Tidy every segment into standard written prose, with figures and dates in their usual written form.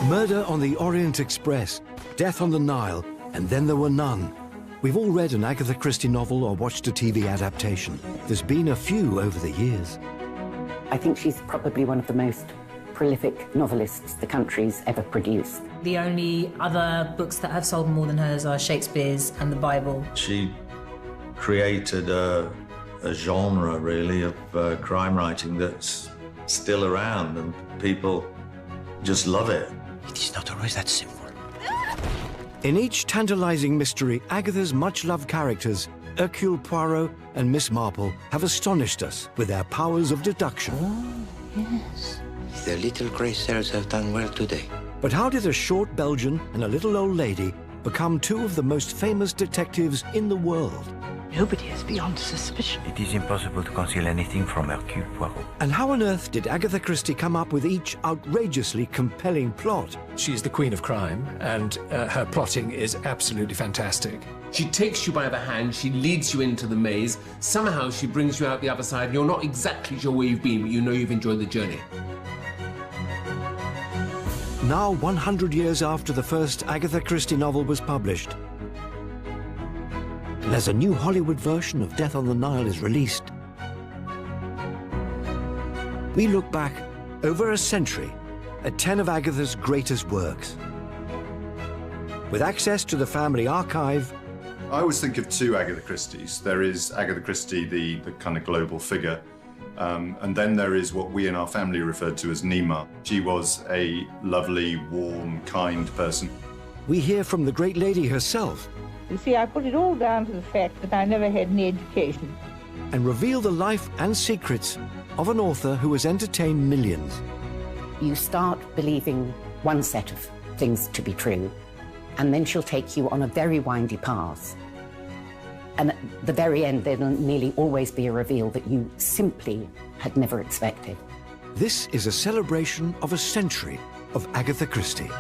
Murder on the Orient Express, death on the Nile, and then there were none. We've all read an Agatha Christie novel or watched a TV adaptation. There's been a few over the years. I think she's probably one of the most prolific novelists the country's ever produced. The only other books that have sold more than hers are Shakespeare's and the Bible. She created a genre, really, of crime writing that's still around, and people just love it. It is not always that simple. In each tantalizing mystery, Agatha's much-loved characters, Hercule Poirot and Miss Marple, have astonished us with their powers of deduction. Oh, yes. The little grey cells have done well today. But how did a short Belgian and a little old lady become two of the most famous detectives in the world? Nobody is beyond suspicion. It is impossible to conceal anything from Hercule Poirot. And how on earth did Agatha Christie come up with each outrageously compelling plot? She's the queen of crime, and her plotting is absolutely fantastic. She takes you by the hand, she leads you into the maze, somehow she brings you out the other side, and you're not exactly sure where you've been, but you know you've enjoyed the journey. Now, 100 years after the first Agatha Christie novel was published, and as a new Hollywood version of Death on the Nile is released, we look back over a century at 10 of Agatha's greatest works. With access to the family archive, I always think of two Agatha Christies. There is Agatha Christie, the kind of global figure, and then there is what we in our family referred to as Nima. She was a lovely, warm, kind person. we hear from the great lady herself. You see, I put it all down to the fact that I never had any education. And reveal the life and secrets of an author who has entertained millions. You start believing one set of things to be true, and then she'll take you on a very windy path. And at the very end, there'll nearly always be a reveal that you simply had never expected. This is a celebration of a century of Agatha Christie.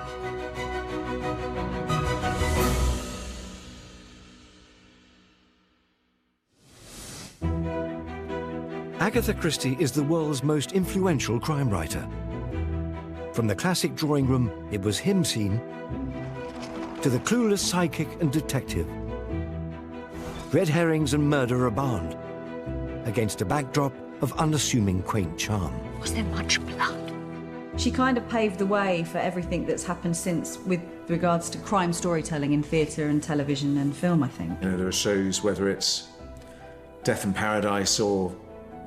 Agatha Christie is the world's most influential crime writer. From the classic drawing room, it was him scene, to the clueless sidekick and detective. Red herrings and murder abound, against a backdrop of unassuming quaint charm. Was there much blood? She kind of paved the way for everything that's happened since with regards to crime storytelling in theatre and television and film, I think. You know, there are shows, whether it's Death in Paradise or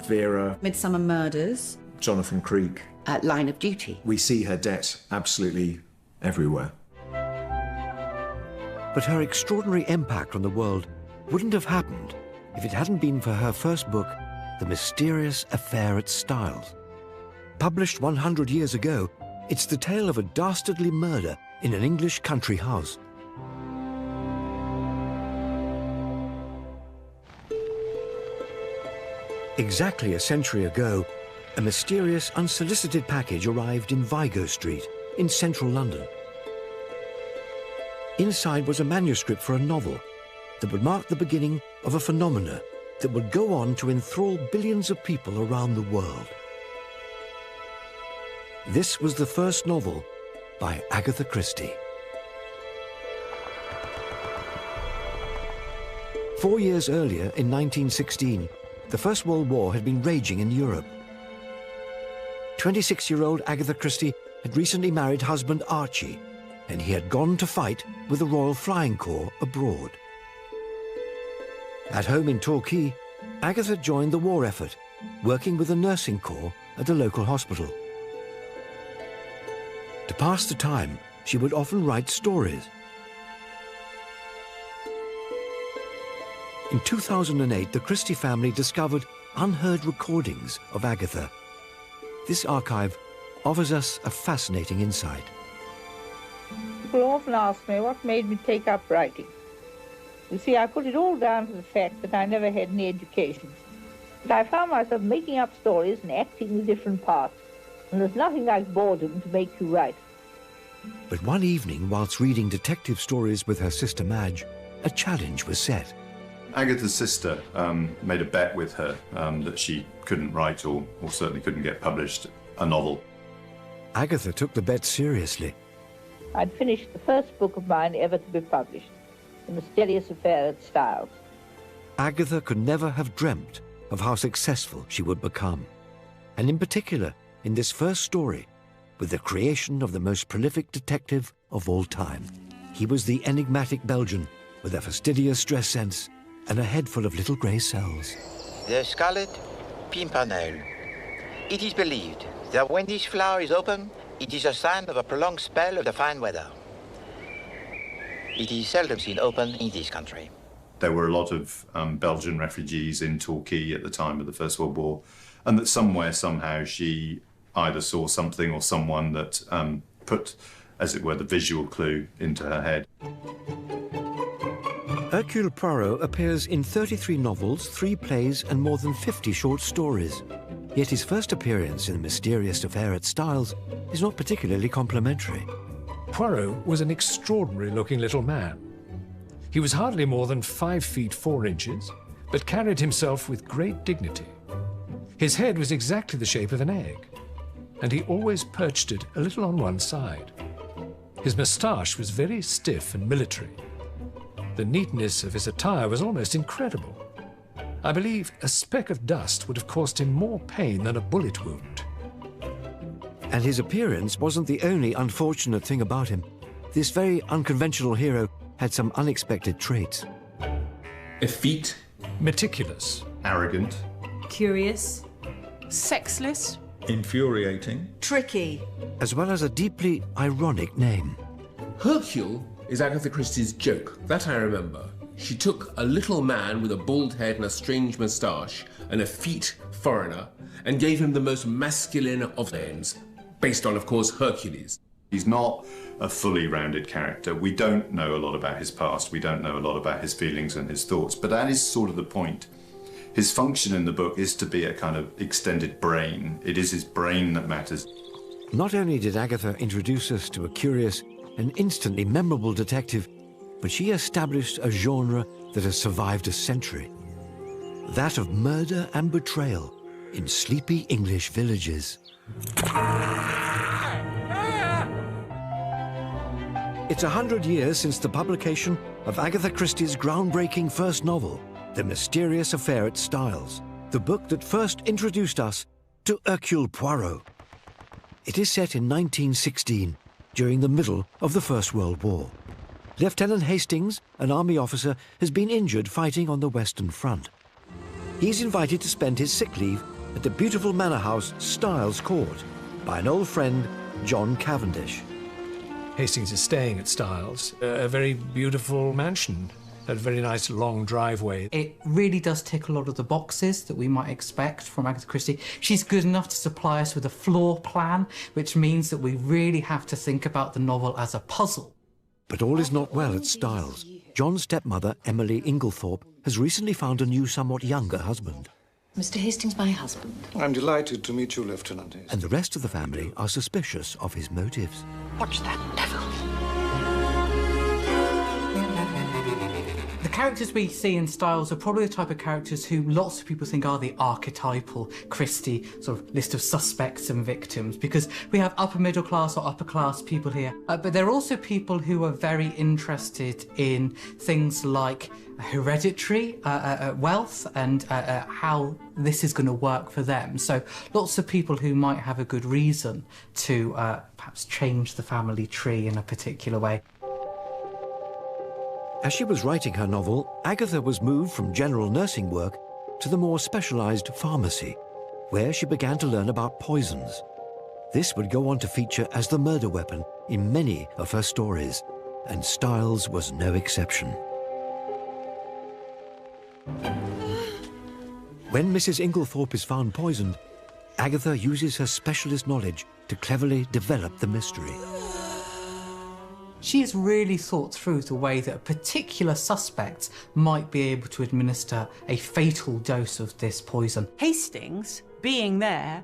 Vera, Midsummer Murders, Jonathan Creek. Line of Duty. We see her debt absolutely everywhere. But her extraordinary impact on the world wouldn't have happened if it hadn't been for her first book, The Mysterious Affair at Styles. Published 100 years ago, it's the tale of a dastardly murder in an English country house. Exactly a century ago, a mysterious, unsolicited package arrived in Vigo Street in central London. Inside was a manuscript for a novel that would mark the beginning of a phenomena that would go on to enthrall billions of people around the world. This was the first novel by Agatha Christie. 4 years earlier, in 1916, the First World War had been raging in Europe. 26-year-old Agatha Christie had recently married husband Archie, and he had gone to fight with the Royal Flying Corps abroad. At home in Torquay, Agatha joined the war effort, working with the nursing corps at a local hospital. To pass the time, she would often write stories. In 2008, the Christie family discovered unheard recordings of Agatha. This archive offers us a fascinating insight. People often ask me what made me take up writing. You see, I put it all down to the fact that I never had any education. But I found myself making up stories and acting the different parts, and there's nothing like boredom to make you write. But one evening, whilst reading detective stories with her sister Madge, a challenge was set. Agatha's sister made a bet with her that she couldn't write, or certainly couldn't get published, a novel. Agatha took the bet seriously I'd finished the first book of mine ever to be published, The Mysterious Affair at Styles. Agatha could never have dreamt of how successful she would become, and in particular in this first story, with the creation of the most prolific detective of all time. He was the enigmatic Belgian with a fastidious dress sense and a head full of little grey cells. The Scarlet Pimpernel. It is believed that when this flower is open, it is a sign of a prolonged spell of the fine weather. It is seldom seen open in this country. There were a lot of Belgian refugees in Torquay at the time of the First World War, and that somewhere, somehow, she either saw something or someone that put, as it were, the visual clue into her head. Hercule Poirot appears in 33 novels, 3 plays, and more than 50 short stories. Yet his first appearance in The Mysterious Affair at Styles is not particularly complimentary. Poirot was an extraordinary-looking little man. He was hardly more than 5 feet 4 inches, but carried himself with great dignity. His head was exactly the shape of an egg, and he always perched it a little on one side. His moustache was very stiff and military. The neatness of his attire was almost incredible. I believe a speck of dust would have caused him more pain than a bullet wound. And his appearance wasn't the only unfortunate thing about him. This very unconventional hero had some unexpected traits. Effete, meticulous, arrogant, curious, sexless, infuriating, tricky, as well as a deeply ironic name. Hercule is Agatha Christie's joke, that I remember. She took a little man with a bald head and a strange moustache, an effete foreigner, and gave him the most masculine of names, based on, of course, Hercules. He's not a fully rounded character. We don't know a lot about his past. We don't know a lot about his feelings and his thoughts, but that is sort of the point. His function in the book is to be a kind of extended brain. It is his brain that matters. Not only did Agatha introduce us to a curious and instantly memorable detective, but she established a genre that has survived a century. That of murder and betrayal in sleepy English villages. It's 100 years since the publication of Agatha Christie's groundbreaking first novel, The Mysterious Affair at Styles, the book that first introduced us to Hercule Poirot. It is set in 1916, during the middle of the First World War. Lieutenant Hastings, an army officer, has been injured fighting on the Western Front. He's invited to spend his sick leave at the beautiful manor house Styles Court by an old friend, John Cavendish. Hastings is staying at Styles, a very beautiful mansion, a very nice long driveway. It really does tick a lot of the boxes that we might expect from Agatha Christie. She's good enough to supply us with a floor plan, which means that we really have to think about the novel as a puzzle. But all is not well at Styles. John's stepmother, Emily Inglethorpe, has recently found a new, somewhat younger husband. Mr. Hastings, my husband. I'm delighted to meet you, Lieutenant Hastings. And the rest of the family are suspicious of his motives. Watch that devil. The characters we see in Styles are probably the type of characters who lots of people think are the archetypal Christie sort of list of suspects and victims, because we have upper middle class or upper class people here. But there are also people who are very interested in things like hereditary wealth and how this is going to work for them. So lots of people who might have a good reason to perhaps change the family tree in a particular way. As she was writing her novel, Agatha was moved from general nursing work to the more specialised pharmacy, where she began to learn about poisons. This would go on to feature as the murder weapon in many of her stories, and Styles was no exception. When Mrs. Inglethorpe is found poisoned, Agatha uses her specialist knowledge to cleverly develop the mystery. She has really thought through the way that a particular suspect might be able to administer a fatal dose of this poison. Hastings, being there,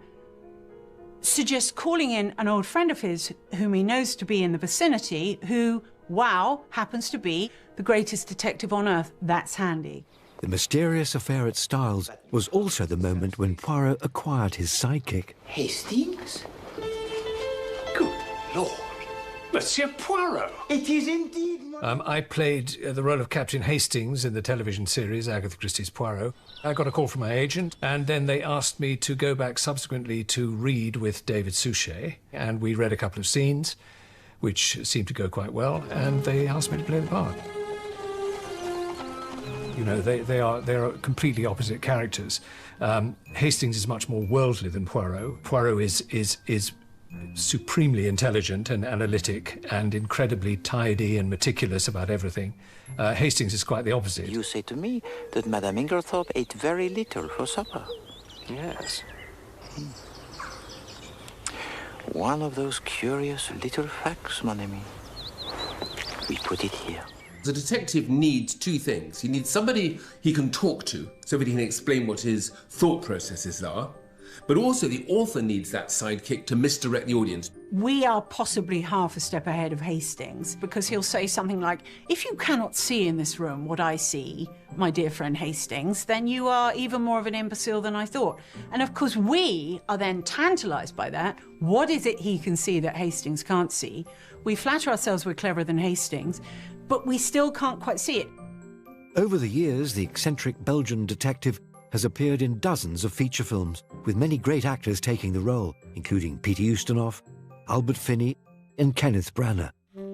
suggests calling in an old friend of his whom he knows to be in the vicinity, who, wow, happens to be the greatest detective on earth. That's handy. The Mysterious Affair at Styles was also the moment when Poirot acquired his sidekick. Hastings? Good Lord. Monsieur Poirot. It is indeed. I played the role of Captain Hastings in the television series Agatha Christie's Poirot. I got a call from my agent, and then they asked me to go back subsequently to read with David Suchet, and we read a couple of scenes, which seemed to go quite well, and they asked me to play the part. You know, they are completely opposite characters. Hastings is much more worldly than Poirot. Poirot is supremely intelligent and analytic and incredibly tidy and meticulous about everything. Hastings is quite the opposite. You say to me that Madame Inglethorpe ate very little for supper. Yes. One of those curious little facts, mon ami. We put it here. The detective needs two things. He needs somebody he can talk to, somebody he can explain what his thought processes are, but also the author needs that sidekick to misdirect the audience. We are possibly half a step ahead of Hastings, because he'll say something like, if you cannot see in this room what I see, my dear friend Hastings, then you are even more of an imbecile than I thought. And of course we are then tantalised by that. What is it he can see that Hastings can't see? We flatter ourselves we're cleverer than Hastings, but we still can't quite see it. Over the years, the eccentric Belgian detective has appeared in dozens of feature films, with many great actors taking the role, including Peter Ustinov, Albert Finney, and Kenneth Branagh.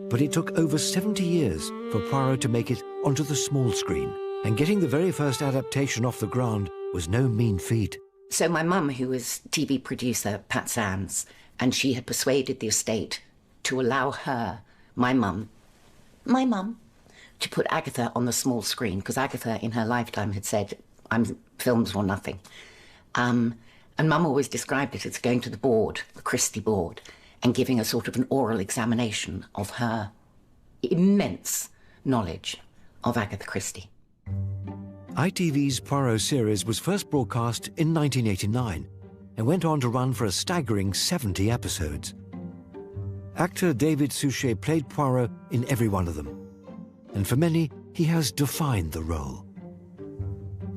But it took over 70 years for Poirot to make it onto the small screen, and getting the very first adaptation off the ground was no mean feat. So my mum, who was TV producer Pat Sands, and she had persuaded the estate to allow her, my mum, to put Agatha on the small screen, because Agatha in her lifetime had said, I'm films or nothing. And Mum always described it as going to the board, the Christie board, and giving a sort of an oral examination of her immense knowledge of Agatha Christie. ITV's Poirot series was first broadcast in 1989 and went on to run for a staggering 70 episodes. Actor David Suchet played Poirot in every one of them, and for many, he has defined the role.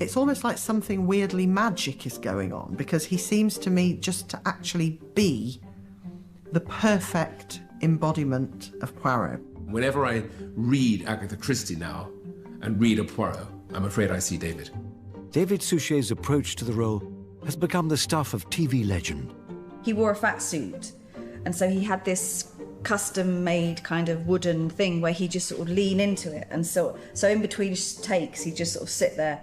It's almost like something weirdly magic is going on, because he seems to me just to actually be the perfect embodiment of Poirot. Whenever I read Agatha Christie now and read a Poirot, I'm afraid I see David. David Suchet's approach to the role has become the stuff of TV legend. He wore a fat suit, and so he had this custom-made kind of wooden thing where he just sort of lean into it, and so in between takes he'd just sort of sit there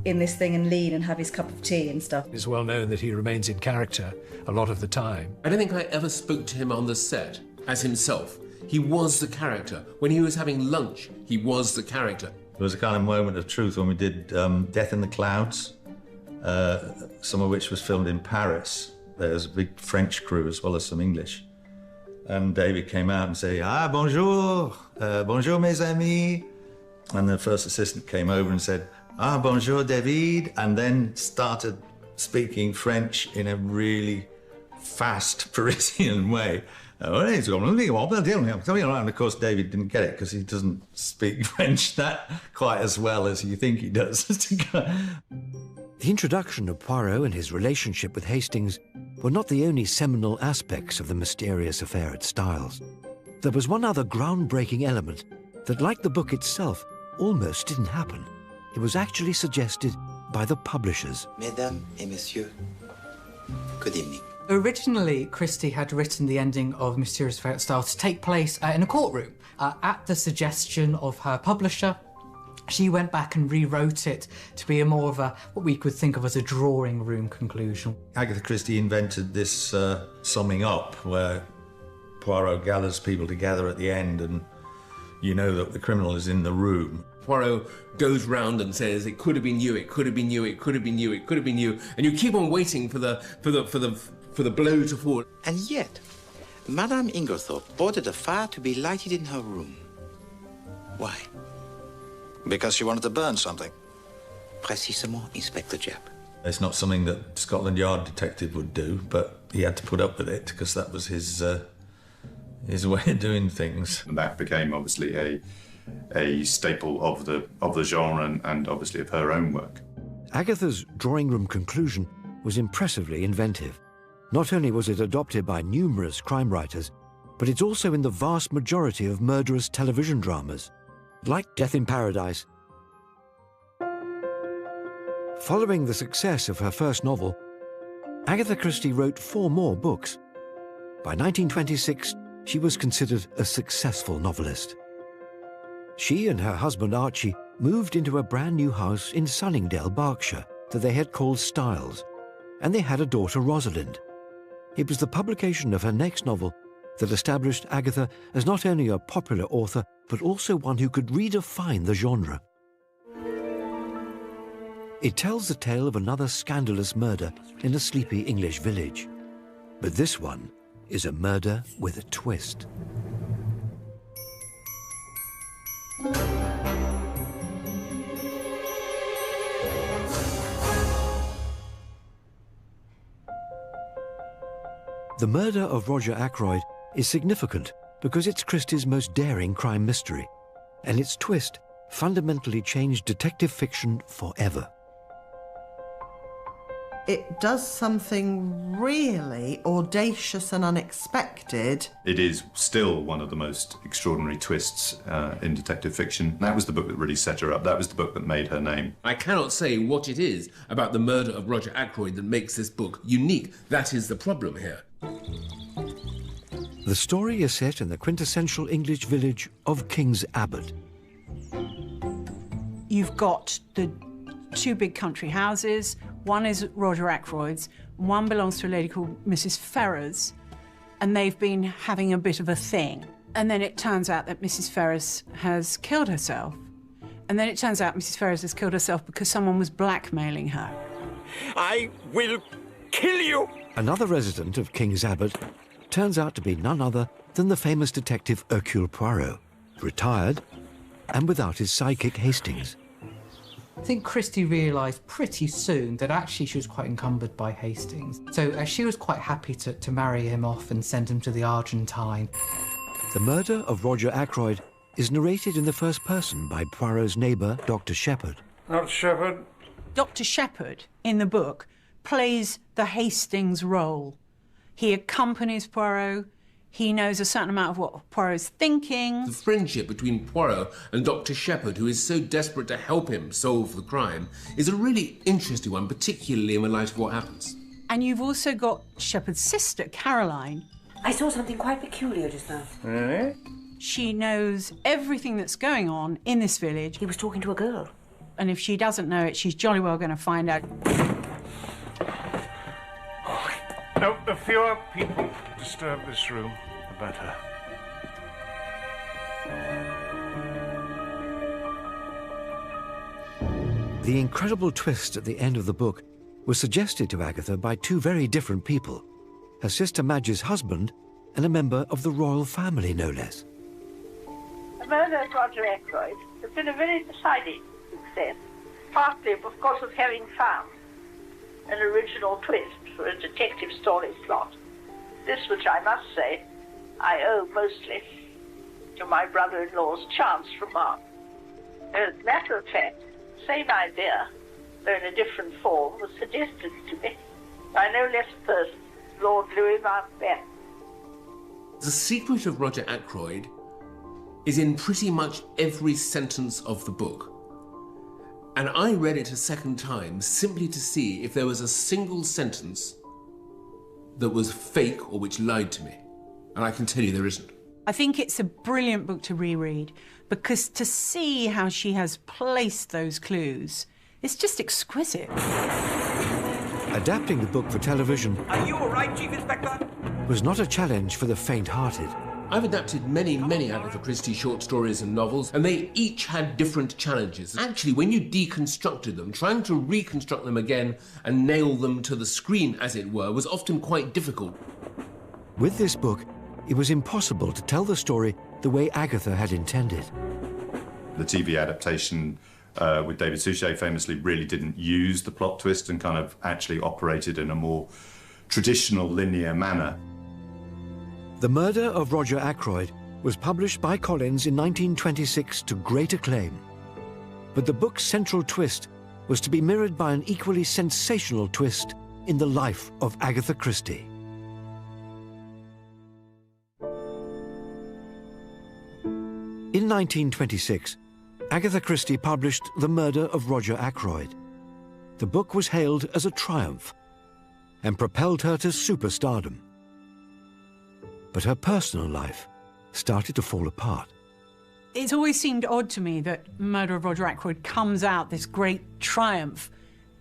in this thing and lean and have his cup of tea and stuff. It's well known that he remains in character a lot of the time. I don't think I ever spoke to him on the set as himself. He was the character. When he was having lunch, he was the character. There was a kind of moment of truth when we did Death in the Clouds, some of which was filmed in Paris. There was a big French crew as well as some English. And David came out and said, "Ah, bonjour, bonjour mes amis." And the first assistant came over and said, "Ah, bonjour, David," and then started speaking French in a really fast Parisian way. And of course, David didn't get it because he doesn't speak French that quite as well as you think he does. The introduction of Poirot and his relationship with Hastings were not the only seminal aspects of the mysterious affair at Styles. There was one other groundbreaking element that, like the book itself, almost didn't happen. It was actually suggested by the publishers. Mesdames et messieurs, good evening. Originally, Christie had written the ending of Mysterious Affair at Styles to take place in a courtroom. At the suggestion of her publisher, she went back and rewrote it to be a more of a, what we could think of as a drawing room conclusion. Agatha Christie invented this summing up where Poirot gathers people together at the end and you know that the criminal is in the room. Poirot goes round and says, "It could have been you, it could have been you, it could have been you, it could have been you," and you keep on waiting for the blow to fall. And yet, Madame Inglethorpe ordered a fire to be lighted in her room. Why? Because she wanted to burn something. Précisément, Inspector Japp. It's not something that Scotland Yard detective would do, but he had to put up with it because that was his way of doing things. And that became obviously a staple of the genre and obviously of her own work. Agatha's drawing room conclusion was impressively inventive. Not only was it adopted by numerous crime writers, but it's also in the vast majority of murderous television dramas, like Death in Paradise. Following the success of her first novel, Agatha Christie wrote 4 more books. By 1926, she was considered a successful novelist. She and her husband Archie moved into a brand new house in Sunningdale, Berkshire, that they had called Styles, and they had a daughter, Rosalind. It was the publication of her next novel that established Agatha as not only a popular author, but also one who could redefine the genre. It tells the tale of another scandalous murder in a sleepy English village. But this one is a murder with a twist. The murder of Roger Ackroyd is significant because it's Christie's most daring crime mystery, and its twist fundamentally changed detective fiction forever. It does something really audacious and unexpected. It is still one of the most extraordinary twists in detective fiction. That was the book that really set her up. That was the book that made her name. I cannot say what it is about the murder of Roger Ackroyd that makes this book unique. That is the problem here. The story is set in the quintessential English village of King's Abbot. You've got the 2 big country houses. One is Roger Ackroyd's, one belongs to a lady called Mrs. Ferrers, and they've been having a bit of a thing. And then it turns out that Mrs. Ferrers has killed herself. And then it turns out Mrs. Ferrers has killed herself because someone was blackmailing her. I will kill you! Another resident of King's Abbot turns out to be none other than the famous detective Hercule Poirot, retired and without his sidekick Hastings. I think Christie realised pretty soon that actually she was quite encumbered by Hastings. So she was quite happy to marry him off and send him to the Argentine. The murder of Roger Ackroyd is narrated in the first person by Poirot's neighbour, Dr. Shepherd. Not Shepherd. Dr. Shepherd, in the book, plays the Hastings role. He accompanies Poirot. He knows a certain amount of what Poirot's thinking. The friendship between Poirot and Dr. Shepherd, who is so desperate to help him solve the crime, is a really interesting one, particularly in the light of what happens. And you've also got Shepherd's sister, Caroline. I saw something quite peculiar just now. Really? She knows everything that's going on in this village. He was talking to a girl. And if she doesn't know it, she's jolly well going to find out. No, the fewer people disturb this room, the better. The incredible twist at the end of the book was suggested to Agatha by 2 very different people, her sister Madge's husband and a member of the royal family, no less. The murder of Roger Ackroyd has been a very decided success, partly because of having found an original twist for a detective story plot. This, which I must say, I owe mostly to my brother-in-law's chance remark. As a matter of fact, the same idea, though in a different form, was suggested to me by no less a person, Lord Louis Mountbatten. The secret of Roger Ackroyd is in pretty much every sentence of the book. And I read it a second time simply to see if there was a single sentence that was fake or which lied to me. And I can tell you there isn't. I think it's a brilliant book to reread because to see how she has placed those clues, it's just exquisite. Adapting the book for television Are you all right, Chief Inspector? was not a challenge for the faint-hearted. I've adapted many Agatha Christie short stories and novels, and they each had different challenges. Actually, when you deconstructed them, trying to reconstruct them again and nail them to the screen, as it were, was often quite difficult. With this book, it was impossible to tell the story the way Agatha had intended. The TV adaptation with David Suchet famously really didn't use the plot twist and kind of actually operated in a more traditional linear manner. The Murder of Roger Ackroyd was published by Collins in 1926 to great acclaim. But the book's central twist was to be mirrored by an equally sensational twist in the life of Agatha Christie. In 1926, Agatha Christie published The Murder of Roger Ackroyd. The book was hailed as a triumph and propelled her to superstardom. But her personal life started to fall apart. It's always seemed odd to me that Murder of Roger Ackroyd comes out this great triumph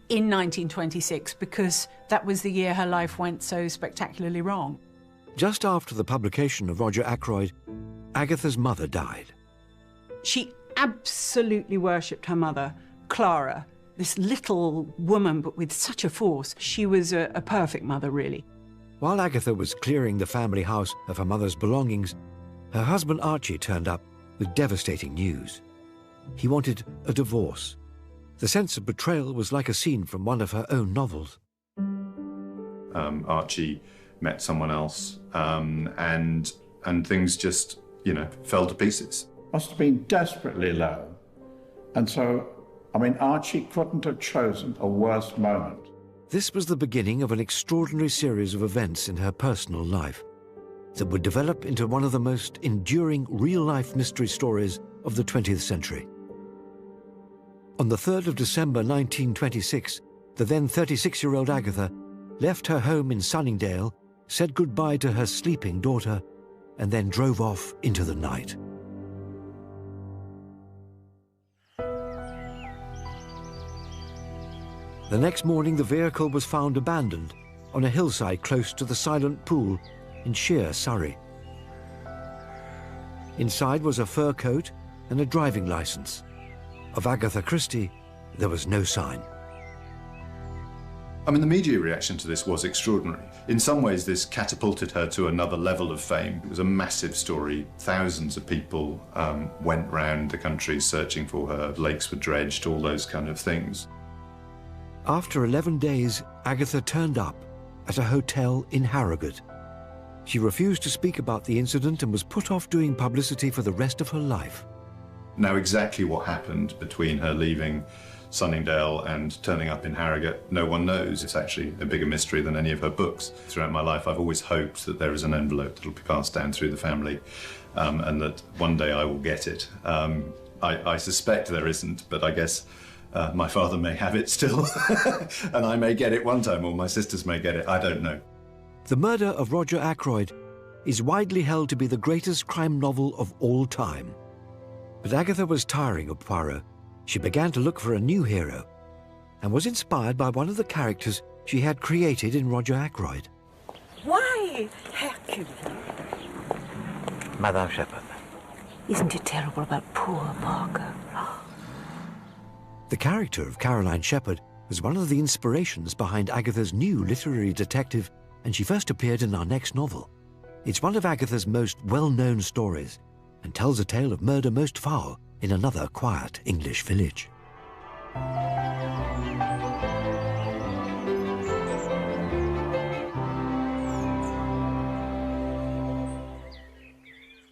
in 1926, because that was the year her life went so spectacularly wrong. Just after the publication of Roger Ackroyd, Agatha's mother died. She absolutely worshipped her mother, Clara, this little woman, but with such a force. She was a perfect mother, really. While Agatha was clearing the family house of her mother's belongings, her husband Archie turned up with devastating news. He wanted a divorce. The sense of betrayal was like a scene from one of her own novels. Archie met someone else, and things just, fell to pieces. Must have been desperately low. And so, Archie couldn't have chosen a worse moment. This was the beginning of an extraordinary series of events in her personal life that would develop into one of the most enduring real-life mystery stories of the 20th century. On the 3rd of December 1926, the then 36-year-old Agatha left her home in Sunningdale, said goodbye to her sleeping daughter, and then drove off into the night. The next morning, the vehicle was found abandoned on a hillside close to the Silent Pool in Sheer, Surrey. Inside was a fur coat and a driving license. Of Agatha Christie, there was no sign. The media reaction to this was extraordinary. In some ways, this catapulted her to another level of fame. It was a massive story. Thousands of people went round the country searching for her. Lakes were dredged, all those kind of things. After 11 days, Agatha turned up at a hotel in Harrogate. She refused to speak about the incident and was put off doing publicity for the rest of her life. Now, exactly what happened between her leaving Sunningdale and turning up in Harrogate, no one knows. It's actually a bigger mystery than any of her books. Throughout my life, I've always hoped that there is an envelope that will be passed down through the family, and that one day I will get it. I suspect there isn't, but I guess my father may have it still, and I may get it one time, or my sisters may get it. I don't know. The Murder of Roger Ackroyd is widely held to be the greatest crime novel of all time. But Agatha was tiring of Poirot. She began to look for a new hero and was inspired by one of the characters she had created in Roger Ackroyd. Why, Hercule? Madame Shepherd. Isn't it terrible about poor Parker? The character of Caroline Shepherd was one of the inspirations behind Agatha's new literary detective, and she first appeared in our next novel. It's one of Agatha's most well-known stories and tells a tale of murder most foul in another quiet English village.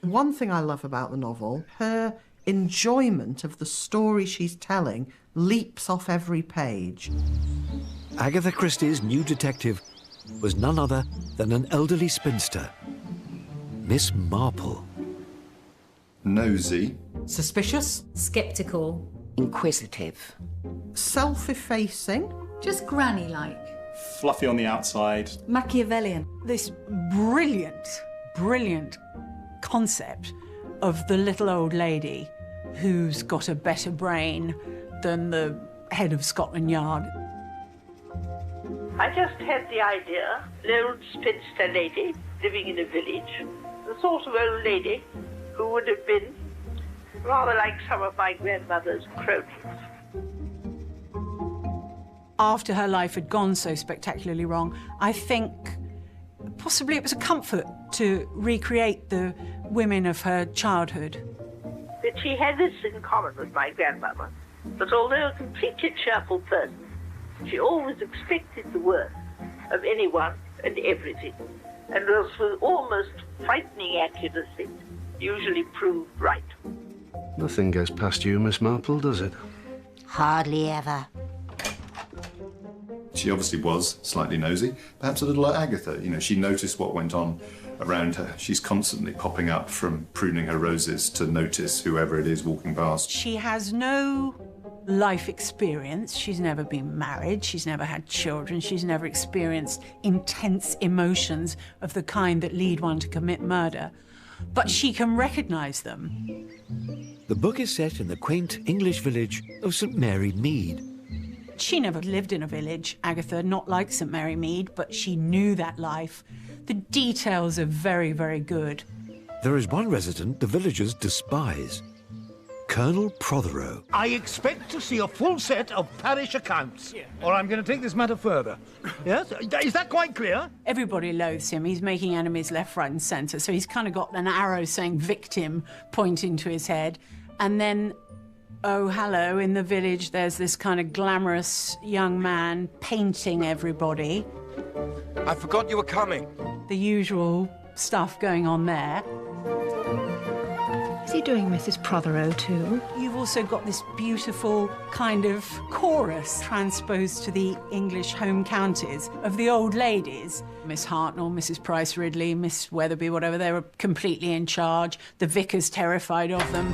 One thing I love about the novel, her enjoyment of the story she's telling leaps off every page. Agatha Christie's new detective was none other than an elderly spinster, Miss Marple. Nosy. Suspicious. Skeptical. Inquisitive. Self-effacing. Just granny-like. Fluffy on the outside. Machiavellian. This brilliant, brilliant concept of the little old lady who's got a better brain than the head of Scotland Yard. I just had the idea, an old spinster lady living in a village, the sort of old lady who would have been rather like some of my grandmother's cronies. After her life had gone so spectacularly wrong, I think possibly it was a comfort to recreate the women of her childhood. But she had this in common with my grandmother, that although a completely cheerful person, she always expected the worst of anyone and everything, and was with almost frightening accuracy usually proved right. Nothing goes past you, Miss Marple, does it? Hardly ever. She obviously was slightly nosy, perhaps a little like Agatha. She noticed what went on around her. She's constantly popping up from pruning her roses to notice whoever it is walking past. She has no life experience. She's never been married. She's never had children. She's never experienced intense emotions of the kind that lead one to commit murder. But she can recognise them. The book is set in the quaint English village of St Mary Mead. She never lived in a village, Agatha, not like St Mary Mead, but she knew that life. The details are very, very good. There is one resident the villagers despise, Colonel Poirot. I expect to see a full set of parish accounts, or I'm going to take this matter further. Yes? Is that quite clear? Everybody loathes him. He's making enemies left, right and centre, so he's kind of got an arrow saying victim pointing to his head. And then, oh, hello, in the village there's this kind of glamorous young man painting everybody. I forgot you were coming. The usual stuff going on there. Is he doing Mrs. Prothero too? You've also got this beautiful kind of chorus transposed to the English home counties of the old ladies. Miss Hartnell, Mrs. Price Ridley, Miss Weatherby, whatever, they were completely in charge. The vicar's terrified of them.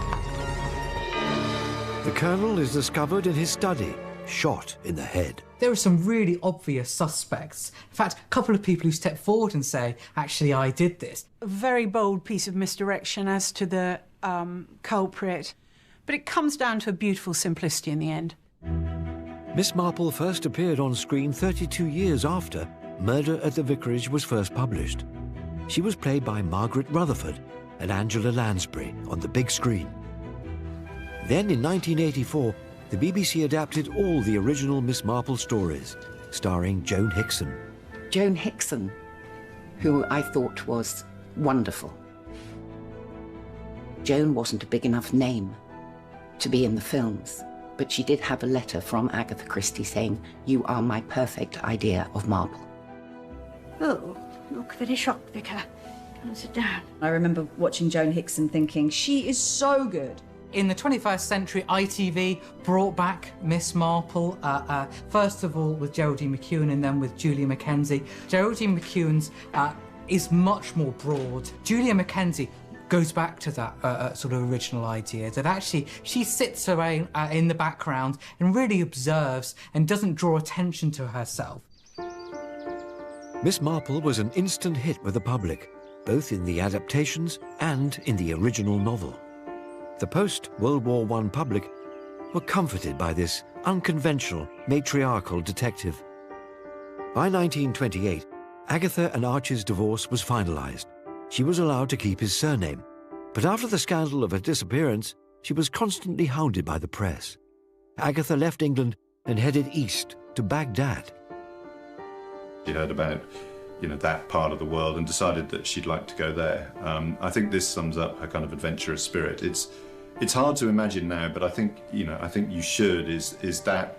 The Colonel is discovered in his study, shot in the head. There are some really obvious suspects. In fact, a couple of people who step forward and say, actually, I did this. A very bold piece of misdirection as to the culprit, but it comes down to a beautiful simplicity in the end. Miss Marple first appeared on screen 32 years after Murder at the Vicarage was first published. She was played by Margaret Rutherford and Angela Lansbury on the big screen. Then in 1984, the BBC adapted all the original Miss Marple stories, starring Joan Hickson. Joan Hickson, who I thought was wonderful. Joan wasn't a big enough name to be in the films, but she did have a letter from Agatha Christie saying, "You are my perfect idea of Marple." Oh, look very shocked, Vicar. Come and sit down. I remember watching Joan Hickson thinking, she is so good. In the 21st century, ITV brought back Miss Marple, first of all with Geraldine McEwen and then with Julia Mackenzie. Geraldine McEwen's is much more broad. Julia Mackenzie goes back to that sort of original idea that actually she sits around in the background and really observes and doesn't draw attention to herself. Miss Marple was an instant hit with the public, both in the adaptations and in the original novel. The post-World War I public were comforted by this unconventional, matriarchal detective. By 1928, Agatha and Archie's divorce was finalised. She was allowed to keep his surname, but after the scandal of her disappearance, she was constantly hounded by the press. Agatha left England and headed east to Baghdad. She heard about, that part of the world and decided that she'd like to go there. I think this sums up her kind of adventurous spirit. It's hard to imagine now, but I think you should, is that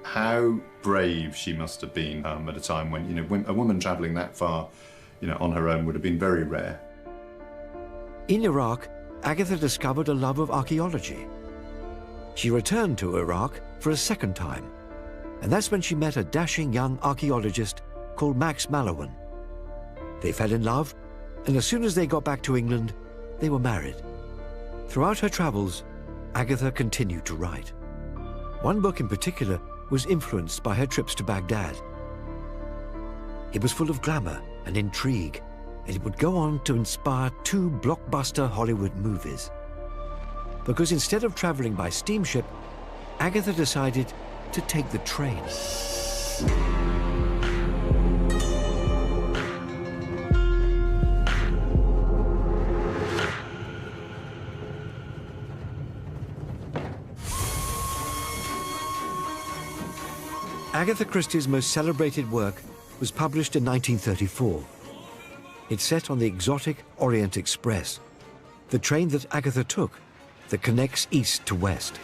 how brave she must have been at a time when a woman travelling that far, on her own would have been very rare. In Iraq, Agatha discovered a love of archaeology. She returned to Iraq for a second time, and that's when she met a dashing young archaeologist called Max Mallowan. They fell in love, and as soon as they got back to England, they were married. Throughout her travels, Agatha continued to write. One book in particular was influenced by her trips to Baghdad. It was full of glamour and intrigue, and it would go on to inspire 2 blockbuster Hollywood movies. Because instead of traveling by steamship, Agatha decided to take the train. Agatha Christie's most celebrated work was published in 1934. It's set on the exotic Orient Express, the train that Agatha took that connects east to west.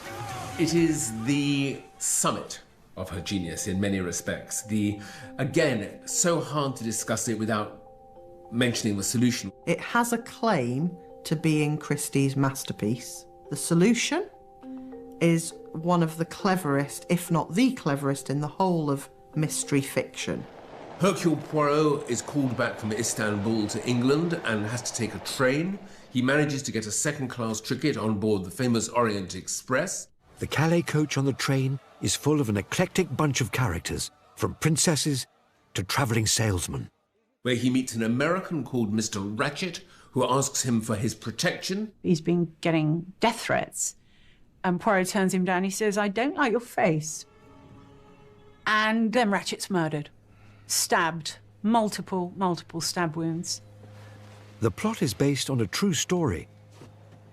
It is the summit of her genius in many respects. Again, so hard to discuss it without mentioning the solution. It has a claim to being Christie's masterpiece. The solution is one of the cleverest, if not the cleverest, in the whole of mystery fiction. Hercule Poirot is called back from Istanbul to England and has to take a train. He manages to get a second-class ticket on board the famous Orient Express. The Calais coach on the train is full of an eclectic bunch of characters, from princesses to travelling salesmen. Where he meets an American called Mr. Ratchet, who asks him for his protection. He's been getting death threats. And Poirot turns him down. He says, "I don't like your face." And then Ratchet's murdered. Stabbed. Multiple stab wounds. The plot is based on a true story.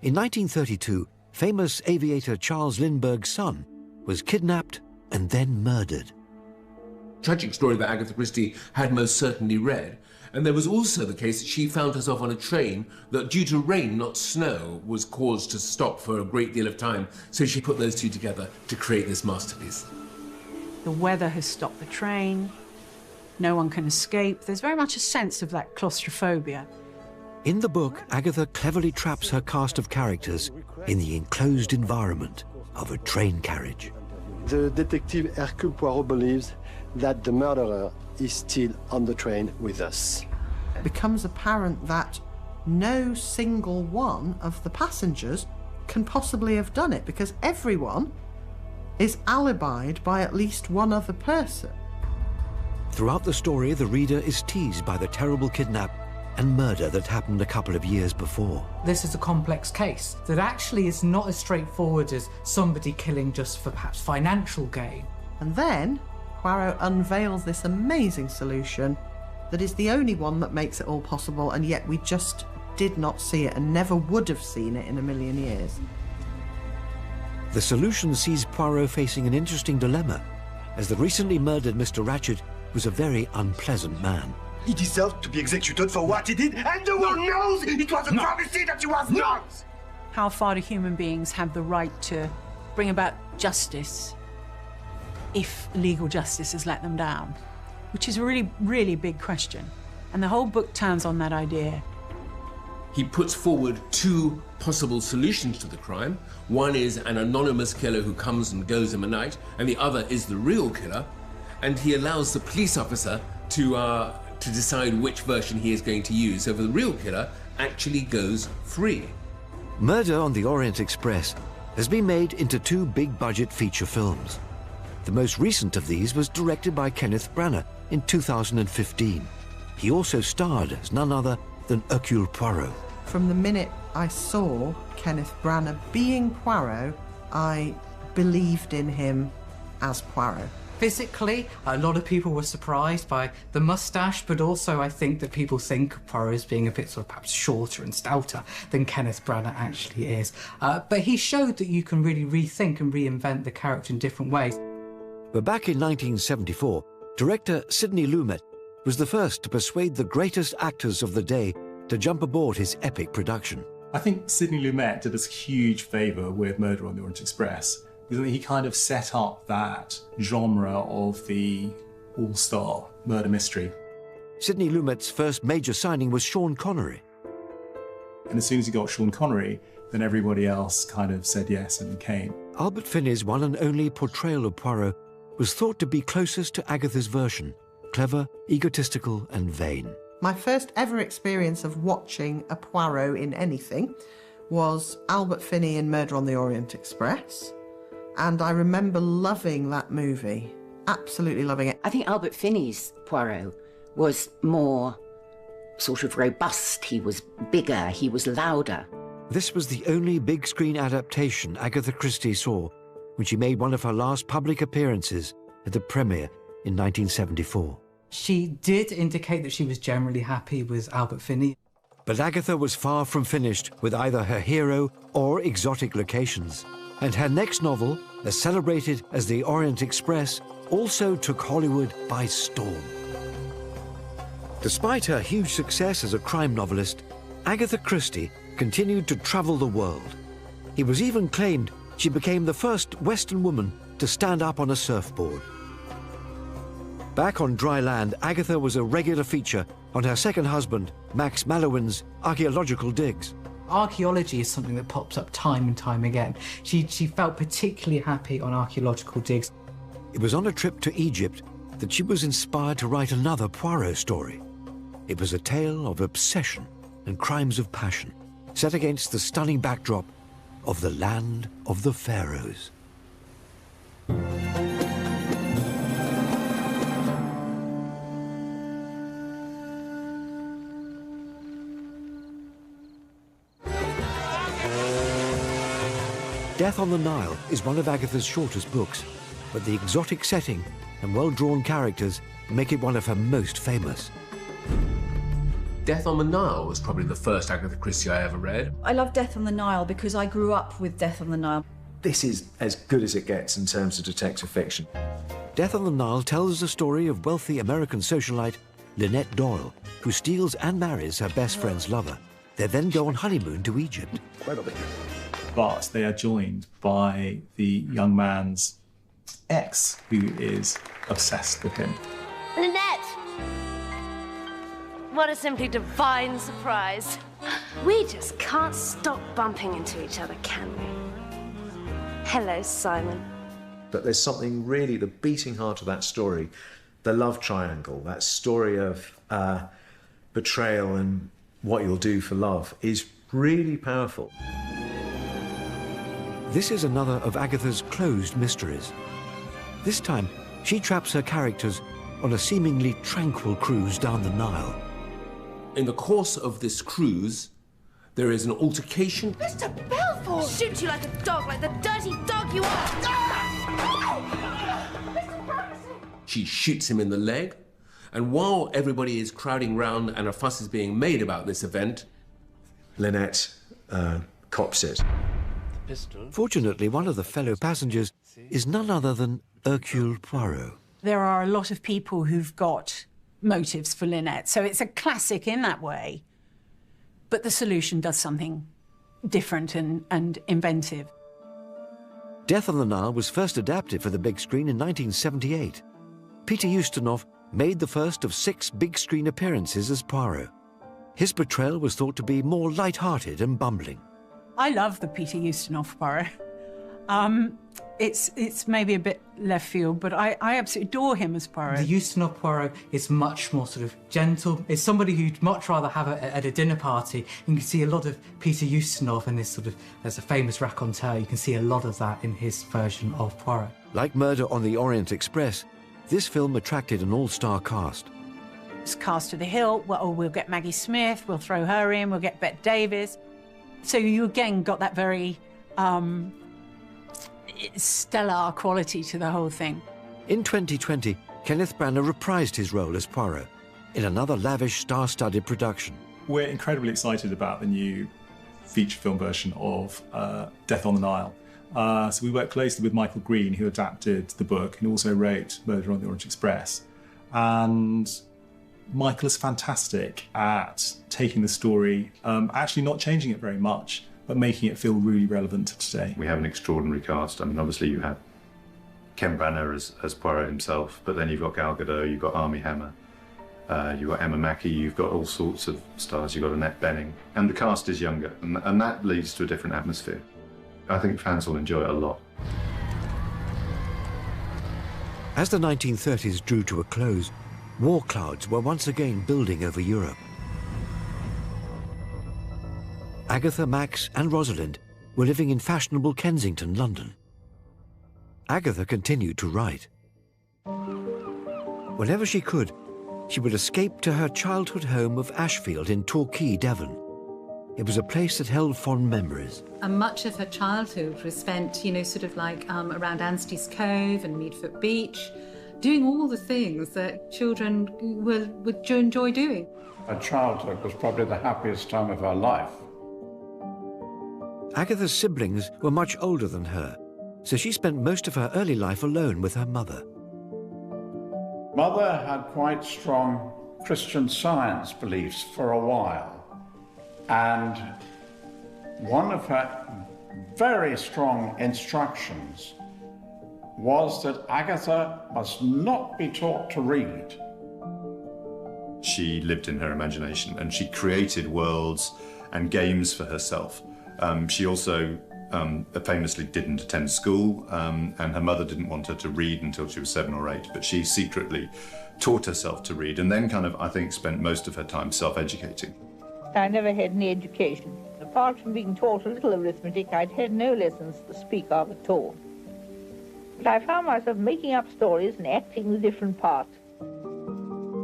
In 1932, famous aviator Charles Lindbergh's son was kidnapped and then murdered. Tragic story that Agatha Christie had most certainly read. And there was also the case that she found herself on a train that, due to rain, not snow, was caused to stop for a great deal of time. So she put those two together to create this masterpiece. The weather has stopped the train. No one can escape. There's very much a sense of that claustrophobia. In the book, Agatha cleverly traps her cast of characters in the enclosed environment of a train carriage. The detective Hercule Poirot believes that the murderer is still on the train with us. It becomes apparent that no single one of the passengers can possibly have done it, because everyone is alibied by at least one other person. Throughout the story, the reader is teased by the terrible kidnap and murder that happened a couple of years before. This is a complex case that actually is not as straightforward as somebody killing just for perhaps financial gain. And then Poirot unveils this amazing solution that is the only one that makes it all possible, and yet we just did not see it and never would have seen it in a million years. The solution sees Poirot facing an interesting dilemma, as the recently murdered Mr. Ratchet was a very unpleasant man. He deserved to be executed for what he did, and the world knows it was a travesty that he was not! How far do human beings have the right to bring about justice if legal justice has let them down? Which is a really, really big question. And the whole book turns on that idea. He puts forward two possible solutions to the crime. One is an anonymous killer who comes and goes in the night, and the other is the real killer. And he allows the police officer to decide which version he is going to use. So the real killer actually goes free. Murder on the Orient Express has been made into two big-budget feature films. The most recent of these was directed by Kenneth Branagh in 2015. He also starred as none other than Hercule Poirot. From the minute I saw Kenneth Branagh being Poirot, I believed in him as Poirot. Physically, a lot of people were surprised by the moustache, but also I think that people think of Poirot as being a bit sort of perhaps shorter and stouter than Kenneth Branagh actually is. But he showed that you can really rethink and reinvent the character in different ways. But back in 1974, director Sidney Lumet was the first to persuade the greatest actors of the day to jump aboard his epic production. I think Sidney Lumet did us a huge favour with Murder on the Orient Express, because he kind of set up that genre of the all-star murder mystery. Sidney Lumet's first major signing was Sean Connery. And as soon as he got Sean Connery, then everybody else kind of said yes and came. Albert Finney's one and only portrayal of Poirot was thought to be closest to Agatha's version, clever, egotistical and vain. My first ever experience of watching a Poirot in anything was Albert Finney in Murder on the Orient Express. And I remember loving that movie, absolutely loving it. I think Albert Finney's Poirot was more sort of robust. He was bigger, he was louder. This was the only big screen adaptation Agatha Christie saw when she made one of her last public appearances at the premiere in 1974. She did indicate that she was generally happy with Albert Finney. But Agatha was far from finished with either her hero or exotic locations. And her next novel, as celebrated as The Orient Express, also took Hollywood by storm. Despite her huge success as a crime novelist, Agatha Christie continued to travel the world. It was even claimed she became the first Western woman to stand up on a surfboard. Back on dry land, Agatha was a regular feature on her second husband, Max Mallowan's archaeological digs. Archaeology is something that pops up time and time again. She felt particularly happy on archaeological digs. It was on a trip to Egypt that she was inspired to write another Poirot story. It was a tale of obsession and crimes of passion, set against the stunning backdrop of the land of the pharaohs. Death on the Nile is one of Agatha's shortest books, but the exotic setting and well-drawn characters make it one of her most famous. Death on the Nile was probably the first Agatha Christie I ever read. I love Death on the Nile because I grew up with Death on the Nile. This is as good as it gets in terms of detective fiction. Death on the Nile tells the story of wealthy American socialite Lynette Doyle, who steals and marries her best friend's lover. They then go on honeymoon to Egypt. But they are joined by the young man's ex, who is obsessed with him. Lynette! What a simply divine surprise. We just can't stop bumping into each other, can we? Hello, Simon. But there's something really, the beating heart of that story, the love triangle, that story of betrayal and what you'll do for love, is really powerful. This is another of Agatha's closed mysteries. This time, she traps her characters on a seemingly tranquil cruise down the Nile. In the course of this cruise, there is an altercation. Mr. Belfort! Shoot you like a dog, like the dirty dog you are! She shoots him in the leg, and while everybody is crowding round and a fuss is being made about this event, Lynette cops it. Fortunately, one of the fellow passengers is none other than Hercule Poirot. There are a lot of people who've got motives for Lynette, so it's a classic in that way. But the solution does something different and inventive. Death on the Nile was first adapted for the big screen in 1978. Peter Ustinov made the first of 6 big screen appearances as Poirot. His portrayal was thought to be more light-hearted and bumbling. I love the Peter Ustinov Poirot. It's maybe a bit left field, but I absolutely adore him as Poirot. The Ustinov Poirot is much more sort of gentle. It's somebody who'd much rather have at a dinner party. You can see a lot of Peter Ustinov in this sort of, as a famous raconteur, you can see a lot of that in his version of Poirot. Like Murder on the Orient Express, this film attracted an all-star cast. It's cast to the hilt. Well, we'll get Maggie Smith, we'll throw her in, we'll get Bette Davis. So you again got that very stellar quality to the whole thing. In 2020, Kenneth Branagh reprised his role as Poirot in another lavish, star-studded production. We're incredibly excited about the new feature film version of Death on the Nile. So we worked closely with Michael Green, who adapted the book and also wrote Murder on the Orient Express. And Michael is fantastic at taking the story, actually not changing it very much, but making it feel really relevant to today. We have an extraordinary cast. I mean, obviously you have Ken Branagh as Poirot himself, but then you've got Gal Gadot, you've got Armie Hammer, you've got Emma Mackey, you've got all sorts of stars, you've got Annette Bening, and the cast is younger, and that leads to a different atmosphere. I think fans will enjoy it a lot. As the 1930s drew to a close, war clouds were once again building over Europe. Agatha, Max and Rosalind were living in fashionable Kensington, London. Agatha continued to write. Whenever she could, she would escape to her childhood home of Ashfield in Torquay, Devon. It was a place that held fond memories. And much of her childhood was spent, you know, sort of like around Anstey's Cove and Meadfoot Beach, doing all the things that children would enjoy doing. Her childhood was probably the happiest time of her life. Agatha's siblings were much older than her, so she spent most of her early life alone with her mother. Mother had quite strong Christian Science beliefs for a while. And one of her very strong instructions was that Agatha must not be taught to read. She lived in her imagination and she created worlds and games for herself. She also famously didn't attend school, and her mother didn't want her to read until she was 7 or 8, but she secretly taught herself to read and then kind of, I think, spent most of her time self-educating. I never had any education. Apart from being taught a little arithmetic, I'd had no lessons to speak of at all. But I found myself making up stories and acting the different parts.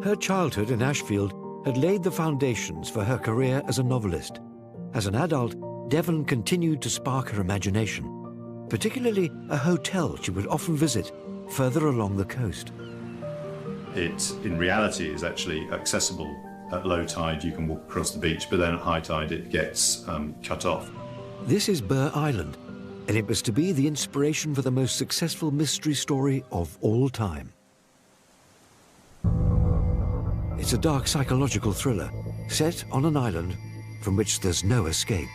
Her childhood in Ashfield had laid the foundations for her career as a novelist. As an adult, Devon continued to spark her imagination, particularly a hotel she would often visit further along the coast. It, in reality, is actually accessible. At low tide, you can walk across the beach, but then at high tide, it gets cut off. This is Burr Island, and it was to be the inspiration for the most successful mystery story of all time. It's a dark psychological thriller set on an island from which there's no escape.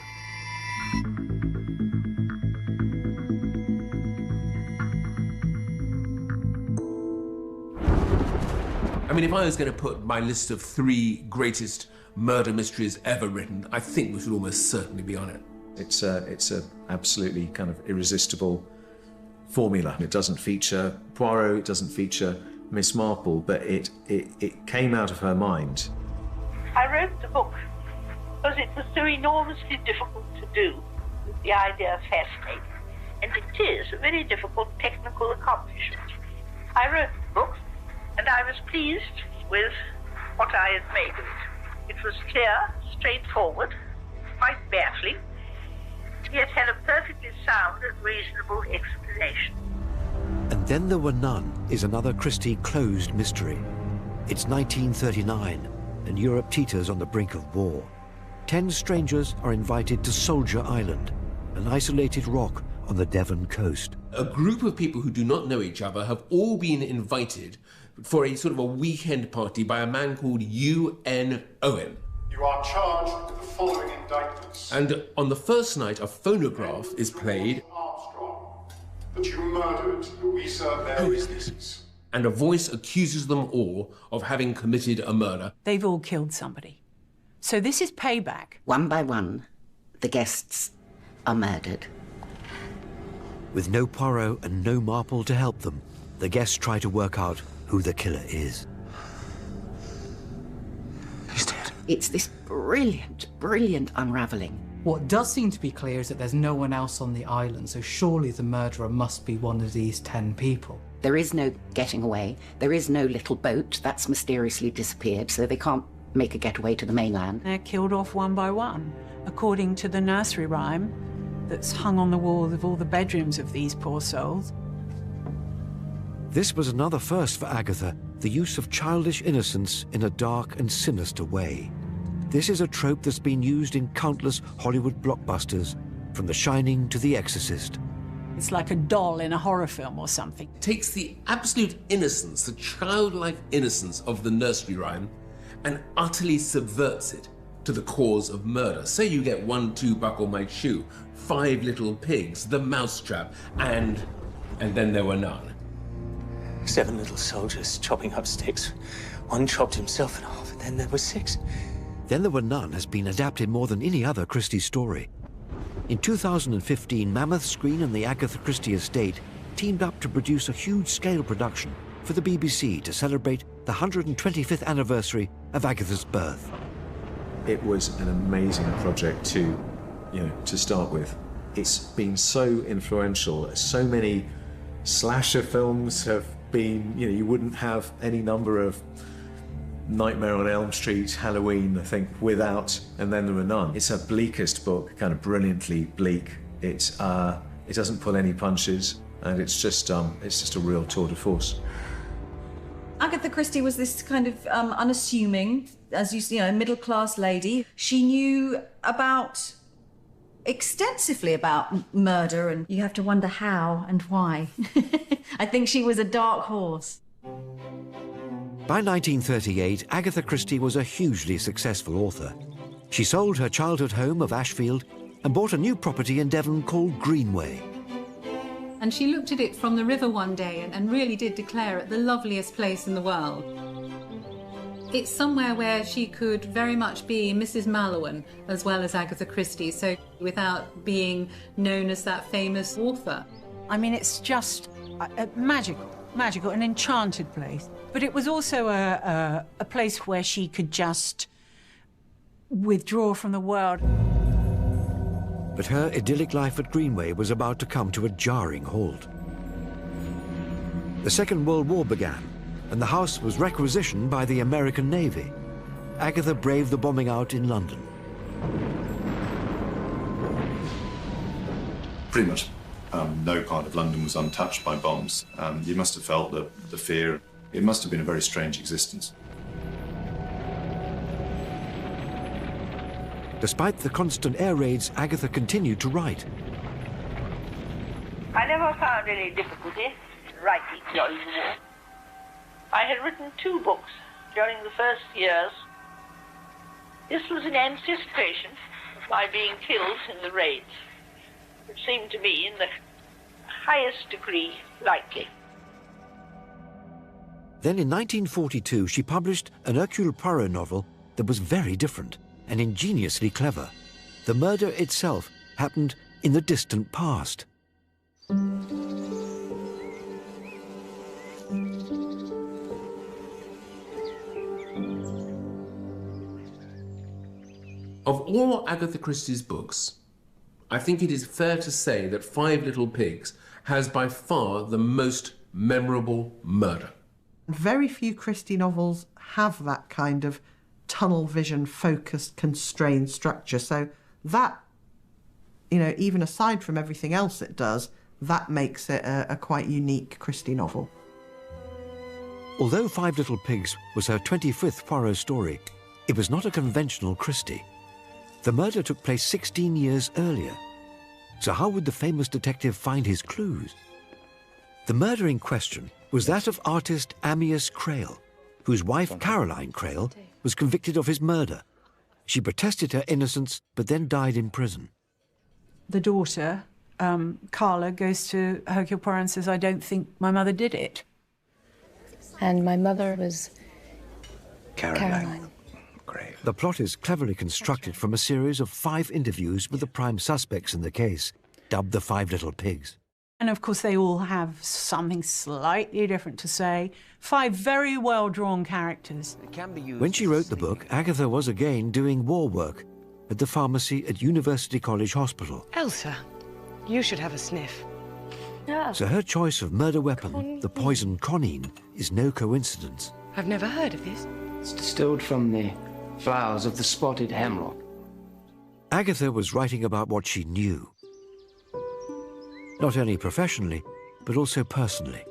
I mean, if I was going to put my list of 3 greatest murder mysteries ever written, I think this would almost certainly be on it. It's a absolutely kind of irresistible formula. It doesn't feature Poirot, it doesn't feature Miss Marple, but it came out of her mind. I wrote the book because it was so enormously difficult to do. The idea fascinating, and it is a very difficult technical accomplishment. I wrote the book, and I was pleased with what I had made of it. It was clear, straightforward, quite baffling, yet had a perfectly sound and reasonable explanation. And Then There Were None is another Christie closed mystery. It's 1939, and Europe teeters on the brink of war. 10 strangers are invited to Soldier Island, an isolated rock on the Devon coast. A group of people who do not know each other have all been invited for a sort of a weekend party by a man called U.N. Owen. You are charged with the following indictments. And on the first night, a phonograph is played. Armstrong, that you murdered Louisa Mary. Who is this? And a voice accuses them all of having committed a murder. They've all killed somebody. So this is payback. One by one, the guests are murdered. With no Poirot and no Marple to help them, the guests try to work out who the killer is. He's dead. It's this brilliant, brilliant unravelling. What does seem to be clear is that there's no one else on the island, so surely the murderer must be one of these 10 people. There is no getting away. There is no little boat. That's mysteriously disappeared, so they can't make a getaway to the mainland. They're killed off one by one, according to the nursery rhyme that's hung on the walls of all the bedrooms of these poor souls. This was another first for Agatha, the use of childish innocence in a dark and sinister way. This is a trope that's been used in countless Hollywood blockbusters, from The Shining to The Exorcist. It's like a doll in a horror film or something. It takes the absolute innocence, the childlike innocence of the nursery rhyme, and utterly subverts it to the cause of murder. Say you get 1, 2, buckle my shoe, 5 little pigs, the mousetrap, and then there were none. 7 little soldiers chopping up sticks. One chopped himself in half, and then there were 6. Then There Were None has been adapted more than any other Christie story. In 2015, Mammoth Screen and the Agatha Christie estate teamed up to produce a huge-scale production for the BBC to celebrate the 125th anniversary of Agatha's birth. It was an amazing project to start with. It's been so influential. So many slasher films have been, you wouldn't have any number of Nightmare on Elm Street, Halloween, I think, without And Then There Were None. It's her bleakest book, kind of brilliantly bleak. It doesn't pull any punches, and it's just a real tour de force. Agatha Christie was this kind of unassuming, as you know, middle-class lady. She knew extensively about murder, and you have to wonder how and why. I think she was a dark horse. By 1938, Agatha Christie was a hugely successful author. She sold her childhood home of Ashfield and bought a new property in Devon called Greenway. And she looked at it from the river one day and really did declare it the loveliest place in the world. It's somewhere where she could very much be Mrs. Mallowan as well as Agatha Christie, so without being known as that famous author. I mean, it's just magical, an enchanted place. But it was also a place where she could just withdraw from the world. But her idyllic life at Greenway was about to come to a jarring halt. The Second World War began, and the house was requisitioned by the American Navy. Agatha braved the bombing out in London. Pretty much no part of London was untouched by bombs. You must have felt the fear. It must have been a very strange existence. Despite the constant air raids, Agatha continued to write. I never found any difficulty in writing during the war. I had written 2 books during the first years. This was in anticipation of my being killed in the raids, which seemed to me in the highest degree likely. Then in 1942, she published an Hercule Poirot novel that was very different and ingeniously clever. The murder itself happened in the distant past. Of all Agatha Christie's books, I think it is fair to say that Five Little Pigs has by far the most memorable murder. Very few Christie novels have that kind of tunnel vision, focused, constrained structure. So that, you know, even aside from everything else it does, that makes it a quite unique Christie novel. Although Five Little Pigs was her 25th Poirot story, it was not a conventional Christie. The murder took place 16 years earlier. So how would the famous detective find his clues? The murder in question was that of artist Amyas Crail, whose wife Caroline Crail was convicted of his murder. She protested her innocence, but then died in prison. The daughter, Carla, goes to Hercule Poirot and says, "I don't think my mother did it." And my mother was Caroline. The plot is cleverly constructed from a series of 5 interviews with the prime suspects in the case, dubbed the Five Little Pigs. And of course, they all have something slightly different to say. 5 very well-drawn characters. When she wrote the book, Agatha was again doing war work at the pharmacy at University College Hospital. Elsa, you should have a sniff. So her choice of murder weapon, the poison conine, is no coincidence. I've never heard of this. It's distilled from the flowers of the spotted hemlock. Agatha was writing about what she knew. Not only professionally, but also personally.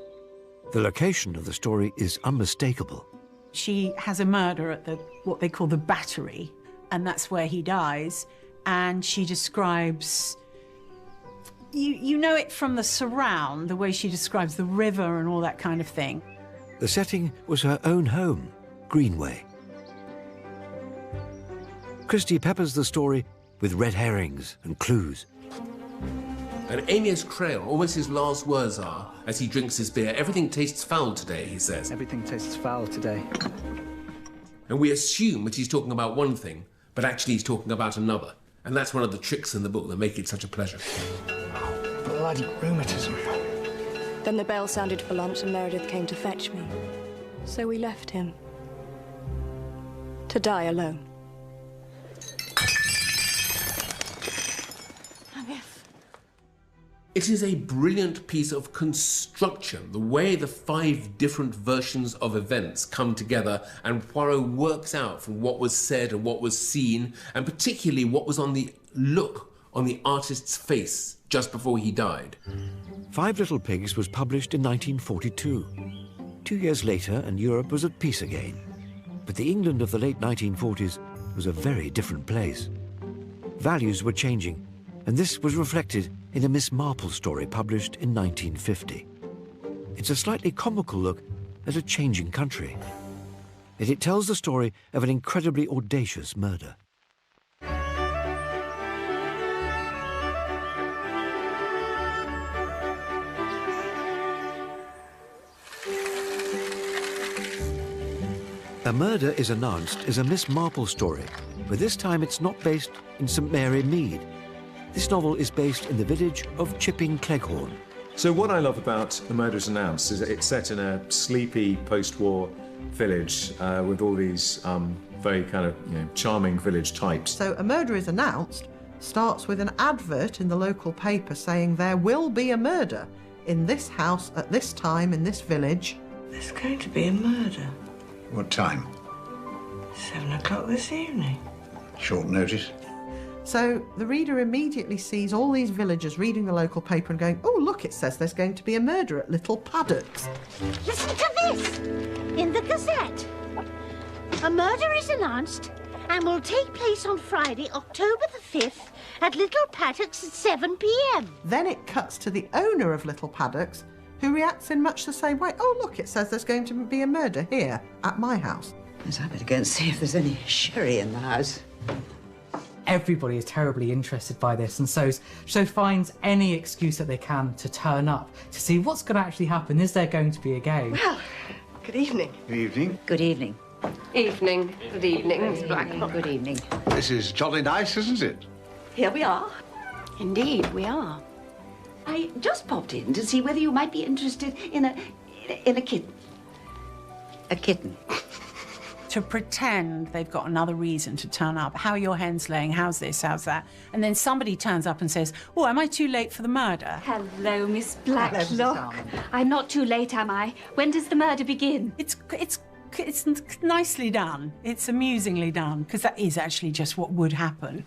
The location of the story is unmistakable. She has a murder at what they call the Battery, and that's where he dies. And she describes, you know it from the surround, the way she describes the river and all that kind of thing. The setting was her own home, Greenway. Christie peppers the story with red herrings and clues. And Amyas Crail, almost his last words are, as he drinks his beer, "Everything tastes foul today," he says. Everything tastes foul today. And we assume that he's talking about one thing, but actually he's talking about another. And that's one of the tricks in the book that make it such a pleasure. Bloody rheumatism. Then the bell sounded for lunch and Meredith came to fetch me. So we left him. To die alone. It is a brilliant piece of construction, the way the 5 different versions of events come together and Poirot works out from what was said and what was seen, and particularly what was on the look on the artist's face just before he died. Five Little Pigs was published in 1942. 2 years later, and Europe was at peace again. But the England of the late 1940s was a very different place. Values were changing, and this was reflected in a Miss Marple story published in 1950. It's a slightly comical look at a changing country. Yet it tells the story of an incredibly audacious murder. A Murder is Announced is a Miss Marple story, but this time it's not based in St Mary Mead. This novel is based in the village of Chipping Cleghorn. So what I love about A Murder is Announced is that it's set in a sleepy post-war village with all these very kind of charming village types. So A Murder is Announced starts with an advert in the local paper saying there will be a murder in this house at this time in this village. There's going to be a murder. What time? 7 o'clock this evening. Short notice. So the reader immediately sees all these villagers reading the local paper and going, oh, look, it says there's going to be a murder at Little Paddocks. Listen to this! In the Gazette. A murder is announced and will take place on Friday, October the 5th at Little Paddocks at 7 p.m. Then it cuts to the owner of Little Paddocks, who reacts in much the same way. Oh, look, it says there's going to be a murder here at my house. Yes, I better go and see if there's any sherry in the house. Everybody is terribly interested by this, and so finds any excuse that they can to turn up to see what's going to actually happen. Is there going to be a game? Well, good evening. Good evening. Good evening. Evening. Good evening, Miss Blacklock. Good evening. This is jolly nice, isn't it? Here we are. Indeed, we are. I just popped in to see whether you might be interested in a kitten. A kitten. To pretend they've got another reason to turn up. How are your hens laying? How's this? How's that? And then somebody turns up and says, oh, am I too late for the murder? Hello, Miss Blacklock. I'm not too late, am I? When does the murder begin? It's nicely done. It's amusingly done, because that is actually just what would happen.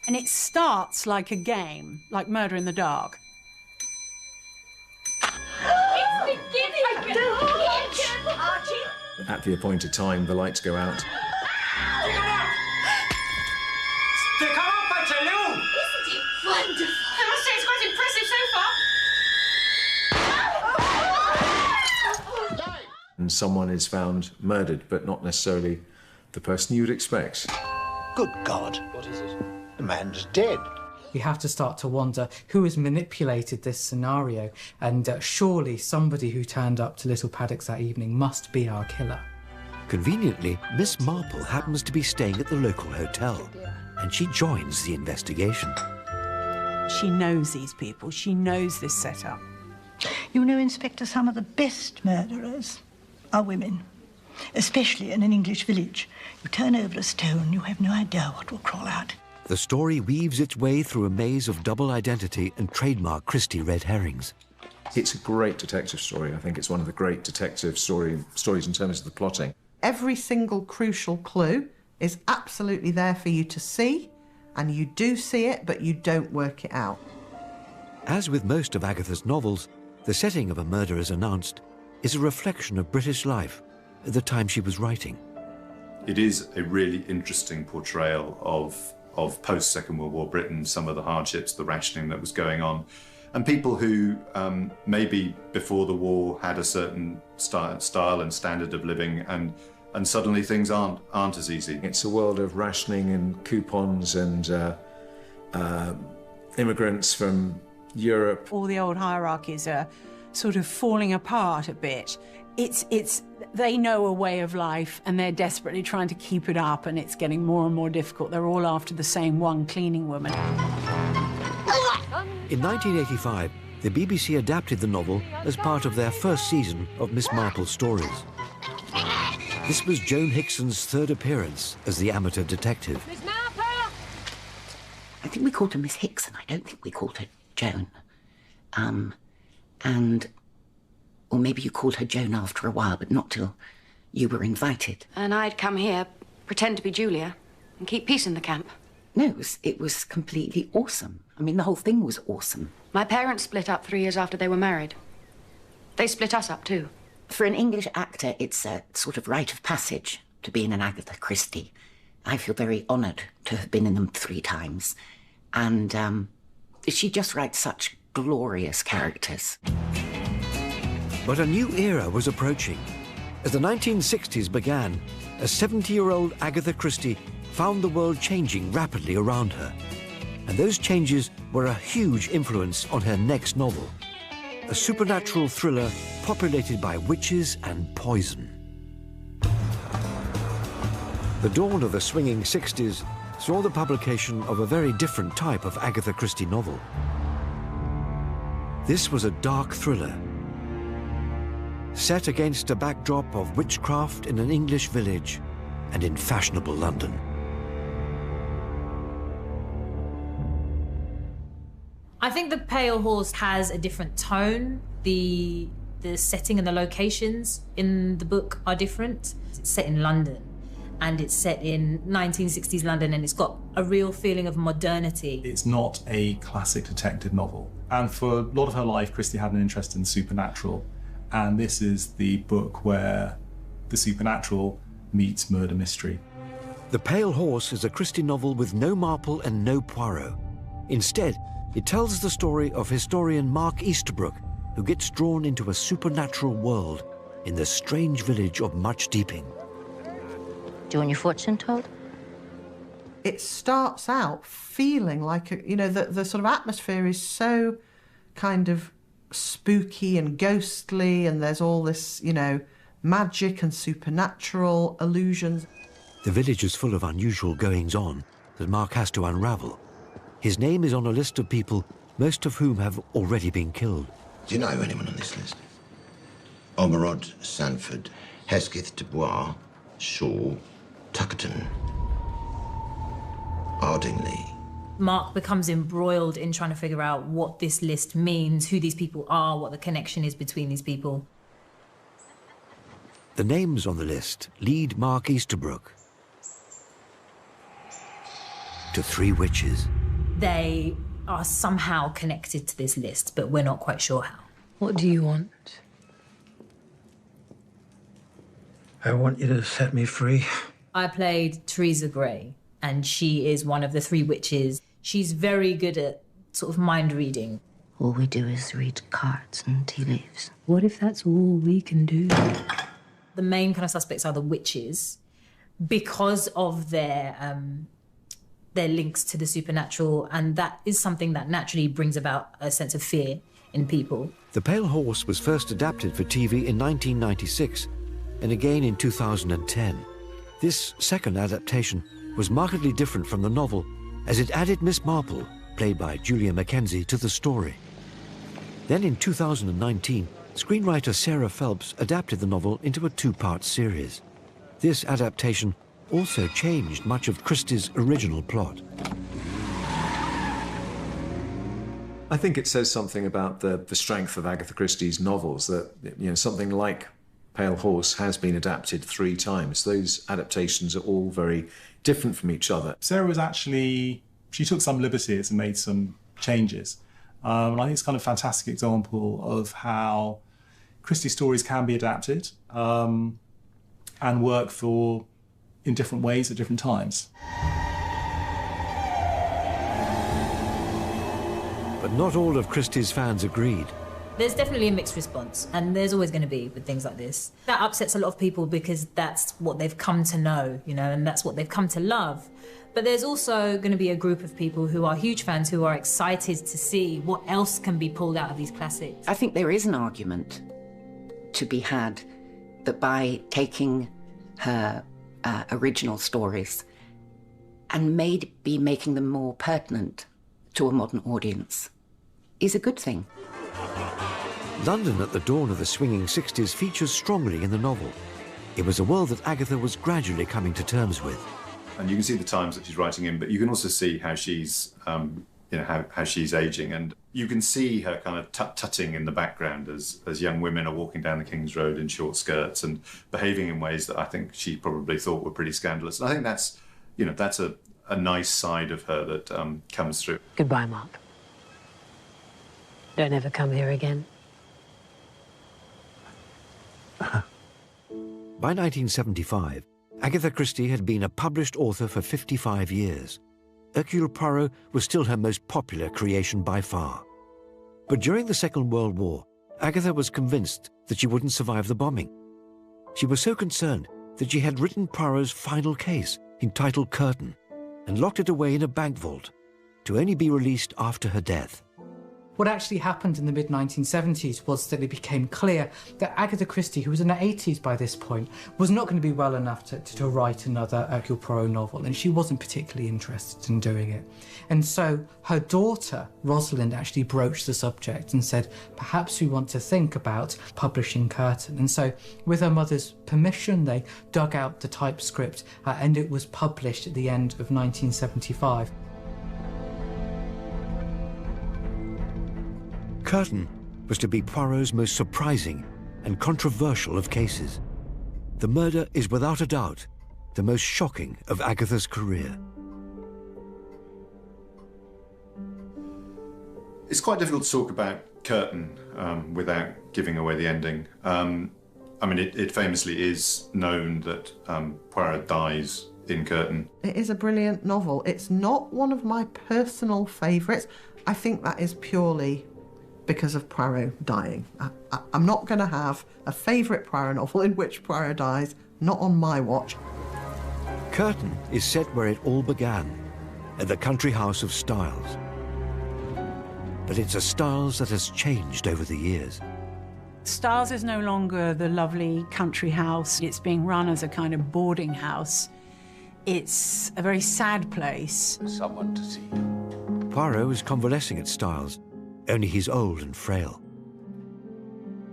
And it starts like a game, like Murder in the Dark. It's beginning! Archie! At the appointed time, the lights go out. Stick 'em up, I tell you! Isn't it wonderful? I must say it's quite impressive so far. And someone is found murdered, but not necessarily the person you would expect. Good God. What is it? The man's dead. We have to start to wonder who has manipulated this scenario, and surely somebody who turned up to Little Paddocks that evening must be our killer. Conveniently, Miss Marple happens to be staying at the local hotel, and she joins the investigation. She knows these people. She knows this setup. You know, Inspector, some of the best murderers are women, especially in an English village. You turn over a stone, you have no idea what will crawl out. The story weaves its way through a maze of double identity and trademark Christie red herrings. It's a great detective story. I think it's one of the great detective stories in terms of the plotting. Every single crucial clue is absolutely there for you to see, and you do see it, but you don't work it out. As with most of Agatha's novels, the setting of A Murder is Announced is a reflection of British life at the time she was writing. It is a really interesting portrayal of post-Second World War Britain, some of the hardships, the rationing that was going on, and people who maybe before the war had a certain style and standard of living, and suddenly things aren't as easy. It's a world of rationing and coupons and immigrants from Europe. All the old hierarchies are sort of falling apart a bit. They know a way of life and they're desperately trying to keep it up, and it's getting more and more difficult. They're all after the same one cleaning woman. In 1985, the BBC adapted the novel as part of their first season of Miss Marple's stories. This was Joan Hickson's third appearance as the amateur detective. Miss Marple! I think we called her Miss Hickson. I don't think we called her Joan. Or maybe you called her Joan after a while, but not till you were invited. And I'd come here, pretend to be Julia, and keep peace in the camp. No, it was completely awesome. I mean, the whole thing was awesome. My parents split up 3 years after they were married. They split us up too. For an English actor, it's a sort of rite of passage to be in an Agatha Christie. I feel very honoured to have been in them 3 times. And she just writes such glorious characters. But a new era was approaching. As the 1960s began, a 70-year-old Agatha Christie found the world changing rapidly around her. And those changes were a huge influence on her next novel. a supernatural thriller populated by witches and poison. The dawn of the swinging 60s saw the publication of a very different type of Agatha Christie novel. This was a dark thriller, set against a backdrop of witchcraft in an English village and in fashionable London. I think The Pale Horse has a different tone. The setting and the locations in the book are different. It's set in London, and it's set in 1960s London, and it's got a real feeling of modernity. It's not a classic detective novel. And for a lot of her life, Christie had an interest in the supernatural. And this is the book where the supernatural meets murder mystery. The Pale Horse is a Christie novel with no Marple and no Poirot. Instead, it tells the story of historian Mark Easterbrook, who gets drawn into a supernatural world in the strange village of Much Deeping. Do you want your fortune told? It starts out feeling like, the sort of atmosphere is so kind of spooky and ghostly, and there's all this, magic and supernatural illusions. The village is full of unusual goings-on that Mark has to unravel. His name is on a list of people, most of whom have already been killed. Do you know anyone on this list? Ormerod, Sanford, Hesketh, Dubois, Shaw, Tuckerton, Ardingly. Mark becomes embroiled in trying to figure out what this list means, who these people are, what the connection is between these people. The names on the list lead Mark Easterbrook to 3 witches. They are somehow connected to this list, but we're not quite sure how. What do you want? I want you to set me free. I played Teresa Gray, and she is one of the 3 witches. She's very good at sort of mind reading. All we do is read cards and tea leaves. What if that's all we can do? The main kind of suspects are the witches because of their links to the supernatural, and that is something that naturally brings about a sense of fear in people. The Pale Horse was first adapted for TV in 1996 and again in 2010. This second adaptation was markedly different from the novel, as it added Miss Marple, played by Julia Mackenzie, to the story. Then in 2019, screenwriter Sarah Phelps adapted the novel into a 2-part series. This adaptation also changed much of Christie's original plot. I think it says something about the strength of Agatha Christie's novels, that something like Pale Horse has been adapted 3 times. Those adaptations are all very different from each other. Sarah was actually, she took some liberties and made some changes. And I think it's kind of a fantastic example of how Christie stories can be adapted and work in different ways at different times. But not all of Christie's fans agreed. There's definitely a mixed response, and there's always going to be with things like this. That upsets a lot of people because that's what they've come to know, and that's what they've come to love. But there's also going to be a group of people who are huge fans who are excited to see what else can be pulled out of these classics. I think there is an argument to be had that by taking her original stories and maybe making them more pertinent to a modern audience is a good thing. London at the dawn of the swinging 60s features strongly in the novel. It was a world that Agatha was gradually coming to terms with. And you can see the times that she's writing in, but you can also see how she's, how she's aging. And you can see her kind of tut-tutting in the background as young women are walking down the King's Road in short skirts and behaving in ways that I think she probably thought were pretty scandalous. And I think that's, that's a nice side of her that comes through. Goodbye, Mark. Don't ever come here again. By 1975, Agatha Christie had been a published author for 55 years. Hercule Poirot was still her most popular creation by far. But during the Second World War, Agatha was convinced that she wouldn't survive the bombing. She was so concerned that she had written Poirot's final case, entitled Curtain, and locked it away in a bank vault, to only be released after her death. What actually happened in the mid-1970s was that it became clear that Agatha Christie, who was in her 80s by this point, was not going to be well enough to write another Hercule Poirot novel, and she wasn't particularly interested in doing it. And so her daughter, Rosalind, actually broached the subject and said, perhaps we want to think about publishing Curtain. And so, with her mother's permission, they dug out the typescript, and it was published at the end of 1975. Curtain was to be Poirot's most surprising and controversial of cases. The murder is without a doubt the most shocking of Agatha's career. It's quite difficult to talk about Curtain without giving away the ending. I mean, it famously is known that Poirot dies in Curtain. It is a brilliant novel. It's not one of my personal favourites. I think that is purely because of Poirot dying. I'm not going to have a favourite Poirot novel in which Poirot dies, not on my watch. Curtain is set where it all began, at the country house of Styles. But it's a Styles that has changed over the years. Styles is no longer the lovely country house. It's being run as a kind of boarding house. It's a very sad place. Someone to see. Poirot is convalescing at Styles, only he's old and frail.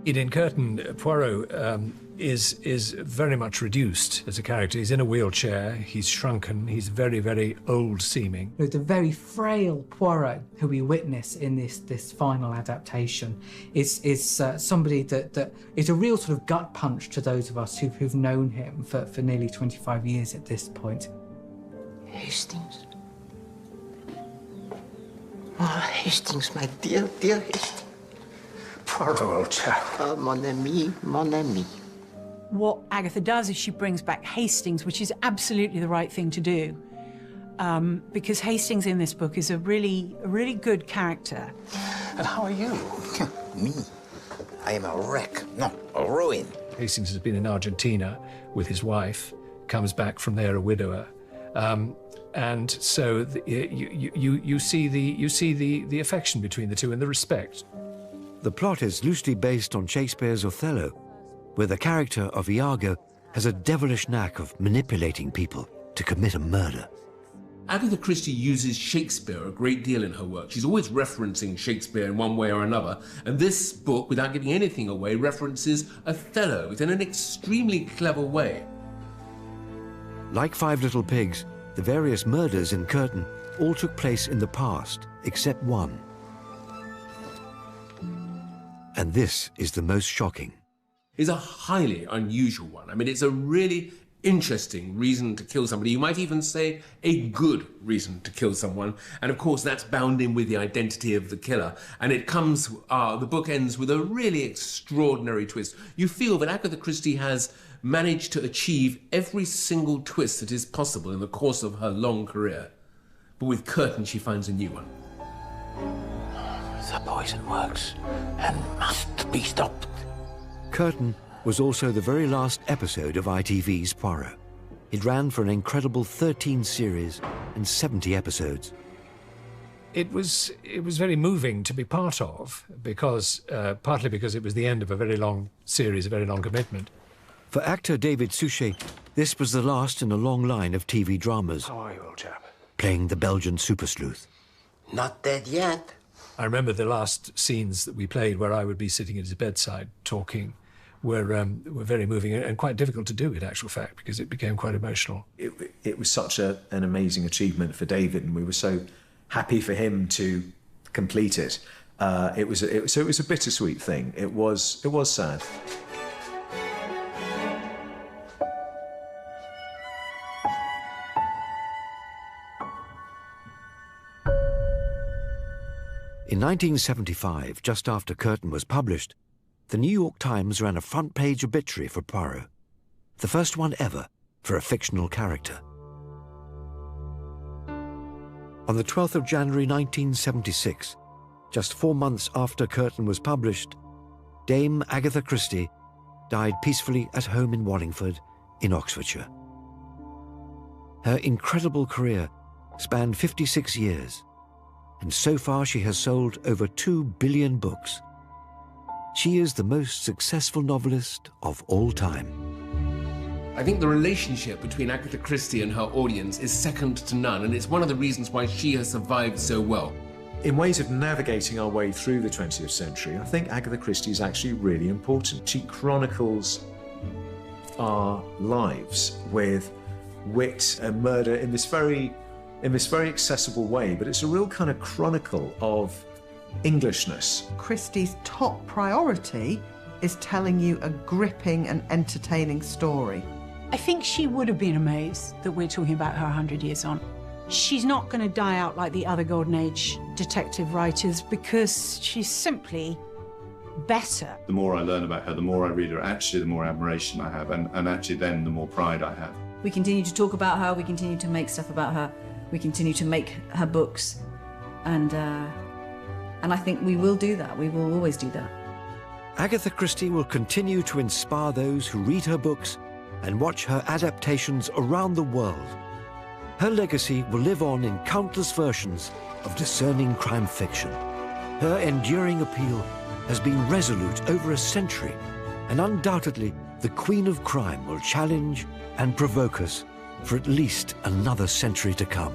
In Curtain, Poirot is very much reduced as a character. He's in a wheelchair, he's shrunken, he's very, very old-seeming. The very frail Poirot who we witness in this final adaptation is somebody that is a real sort of gut punch to those of us who've known him for nearly 25 years at this point. Hastings. Oh, Hastings, my dear, dear Hastings. Poor old chap. Oh, mon ami, mon ami. What Agatha does is she brings back Hastings, which is absolutely the right thing to do. Because Hastings in this book is a really good character. And how are you? Me? I am a wreck. No, a ruin. Hastings has been in Argentina with his wife, comes back from there a widower. And so you see the affection between the two and the respect. The plot is loosely based on Shakespeare's Othello, where the character of Iago has a devilish knack of manipulating people to commit a murder. Agatha Christie uses Shakespeare a great deal in her work. She's always referencing Shakespeare in one way or another, and this book, without giving anything away, references Othello in an extremely clever way. Like Five Little Pigs, the various murders in Curtain all took place in the past, except one. And this is the most shocking. It's a highly unusual one. I mean, it's a really interesting reason to kill somebody. You might even say a good reason to kill someone. And of course, that's bound in with the identity of the killer. And it comes, the book ends with a really extraordinary twist. You feel that Agatha Christie has managed to achieve every single twist that is possible in the course of her long career. But with Curtain, she finds a new one. The poison works and must be stopped. Curtain was also the very last episode of ITV's Poirot. It ran for an incredible 13 series and 70 episodes. It was very moving to be part of, because partly because it was the end of a very long series, a very long commitment. For actor David Suchet, this was the last in a long line of TV dramas. How are you, old chap? Playing the Belgian super sleuth. Not dead yet. I remember the last scenes that we played where I would be sitting at his bedside talking were very moving and quite difficult to do in actual fact, because it became quite emotional. It was such an amazing achievement for David, and we were so happy for him to complete it. It was a bittersweet thing. It was sad. In 1975, just after Curtain was published, the New York Times ran a front-page obituary for Poirot, the first one ever for a fictional character. On the 12th of January 1976, just 4 months after Curtain was published, Dame Agatha Christie died peacefully at home in Wallingford in Oxfordshire. Her incredible career spanned 56 years, and so far she has sold over 2 billion books. She is the most successful novelist of all time. I think the relationship between Agatha Christie and her audience is second to none, and it's one of the reasons why she has survived so well. In ways of navigating our way through the 20th century, I think Agatha Christie is actually really important. She chronicles our lives with wit and murder in this very accessible way, but it's a real kind of chronicle of Englishness. Christie's top priority is telling you a gripping and entertaining story. I think she would have been amazed that we're talking about her 100 years on. She's not going to die out like the other Golden Age detective writers because she's simply better. The more I learn about her, the more I read her, actually the more admiration I have, and actually then the more pride I have. We continue to talk about her, we continue to make stuff about her, we continue to make her books, and I think we will do that, we will always do that. Agatha Christie will continue to inspire those who read her books and watch her adaptations around the world. Her legacy will live on in countless versions of discerning crime fiction. Her enduring appeal has been resolute over a century, and undoubtedly the Queen of Crime will challenge and provoke us for at least another century to come.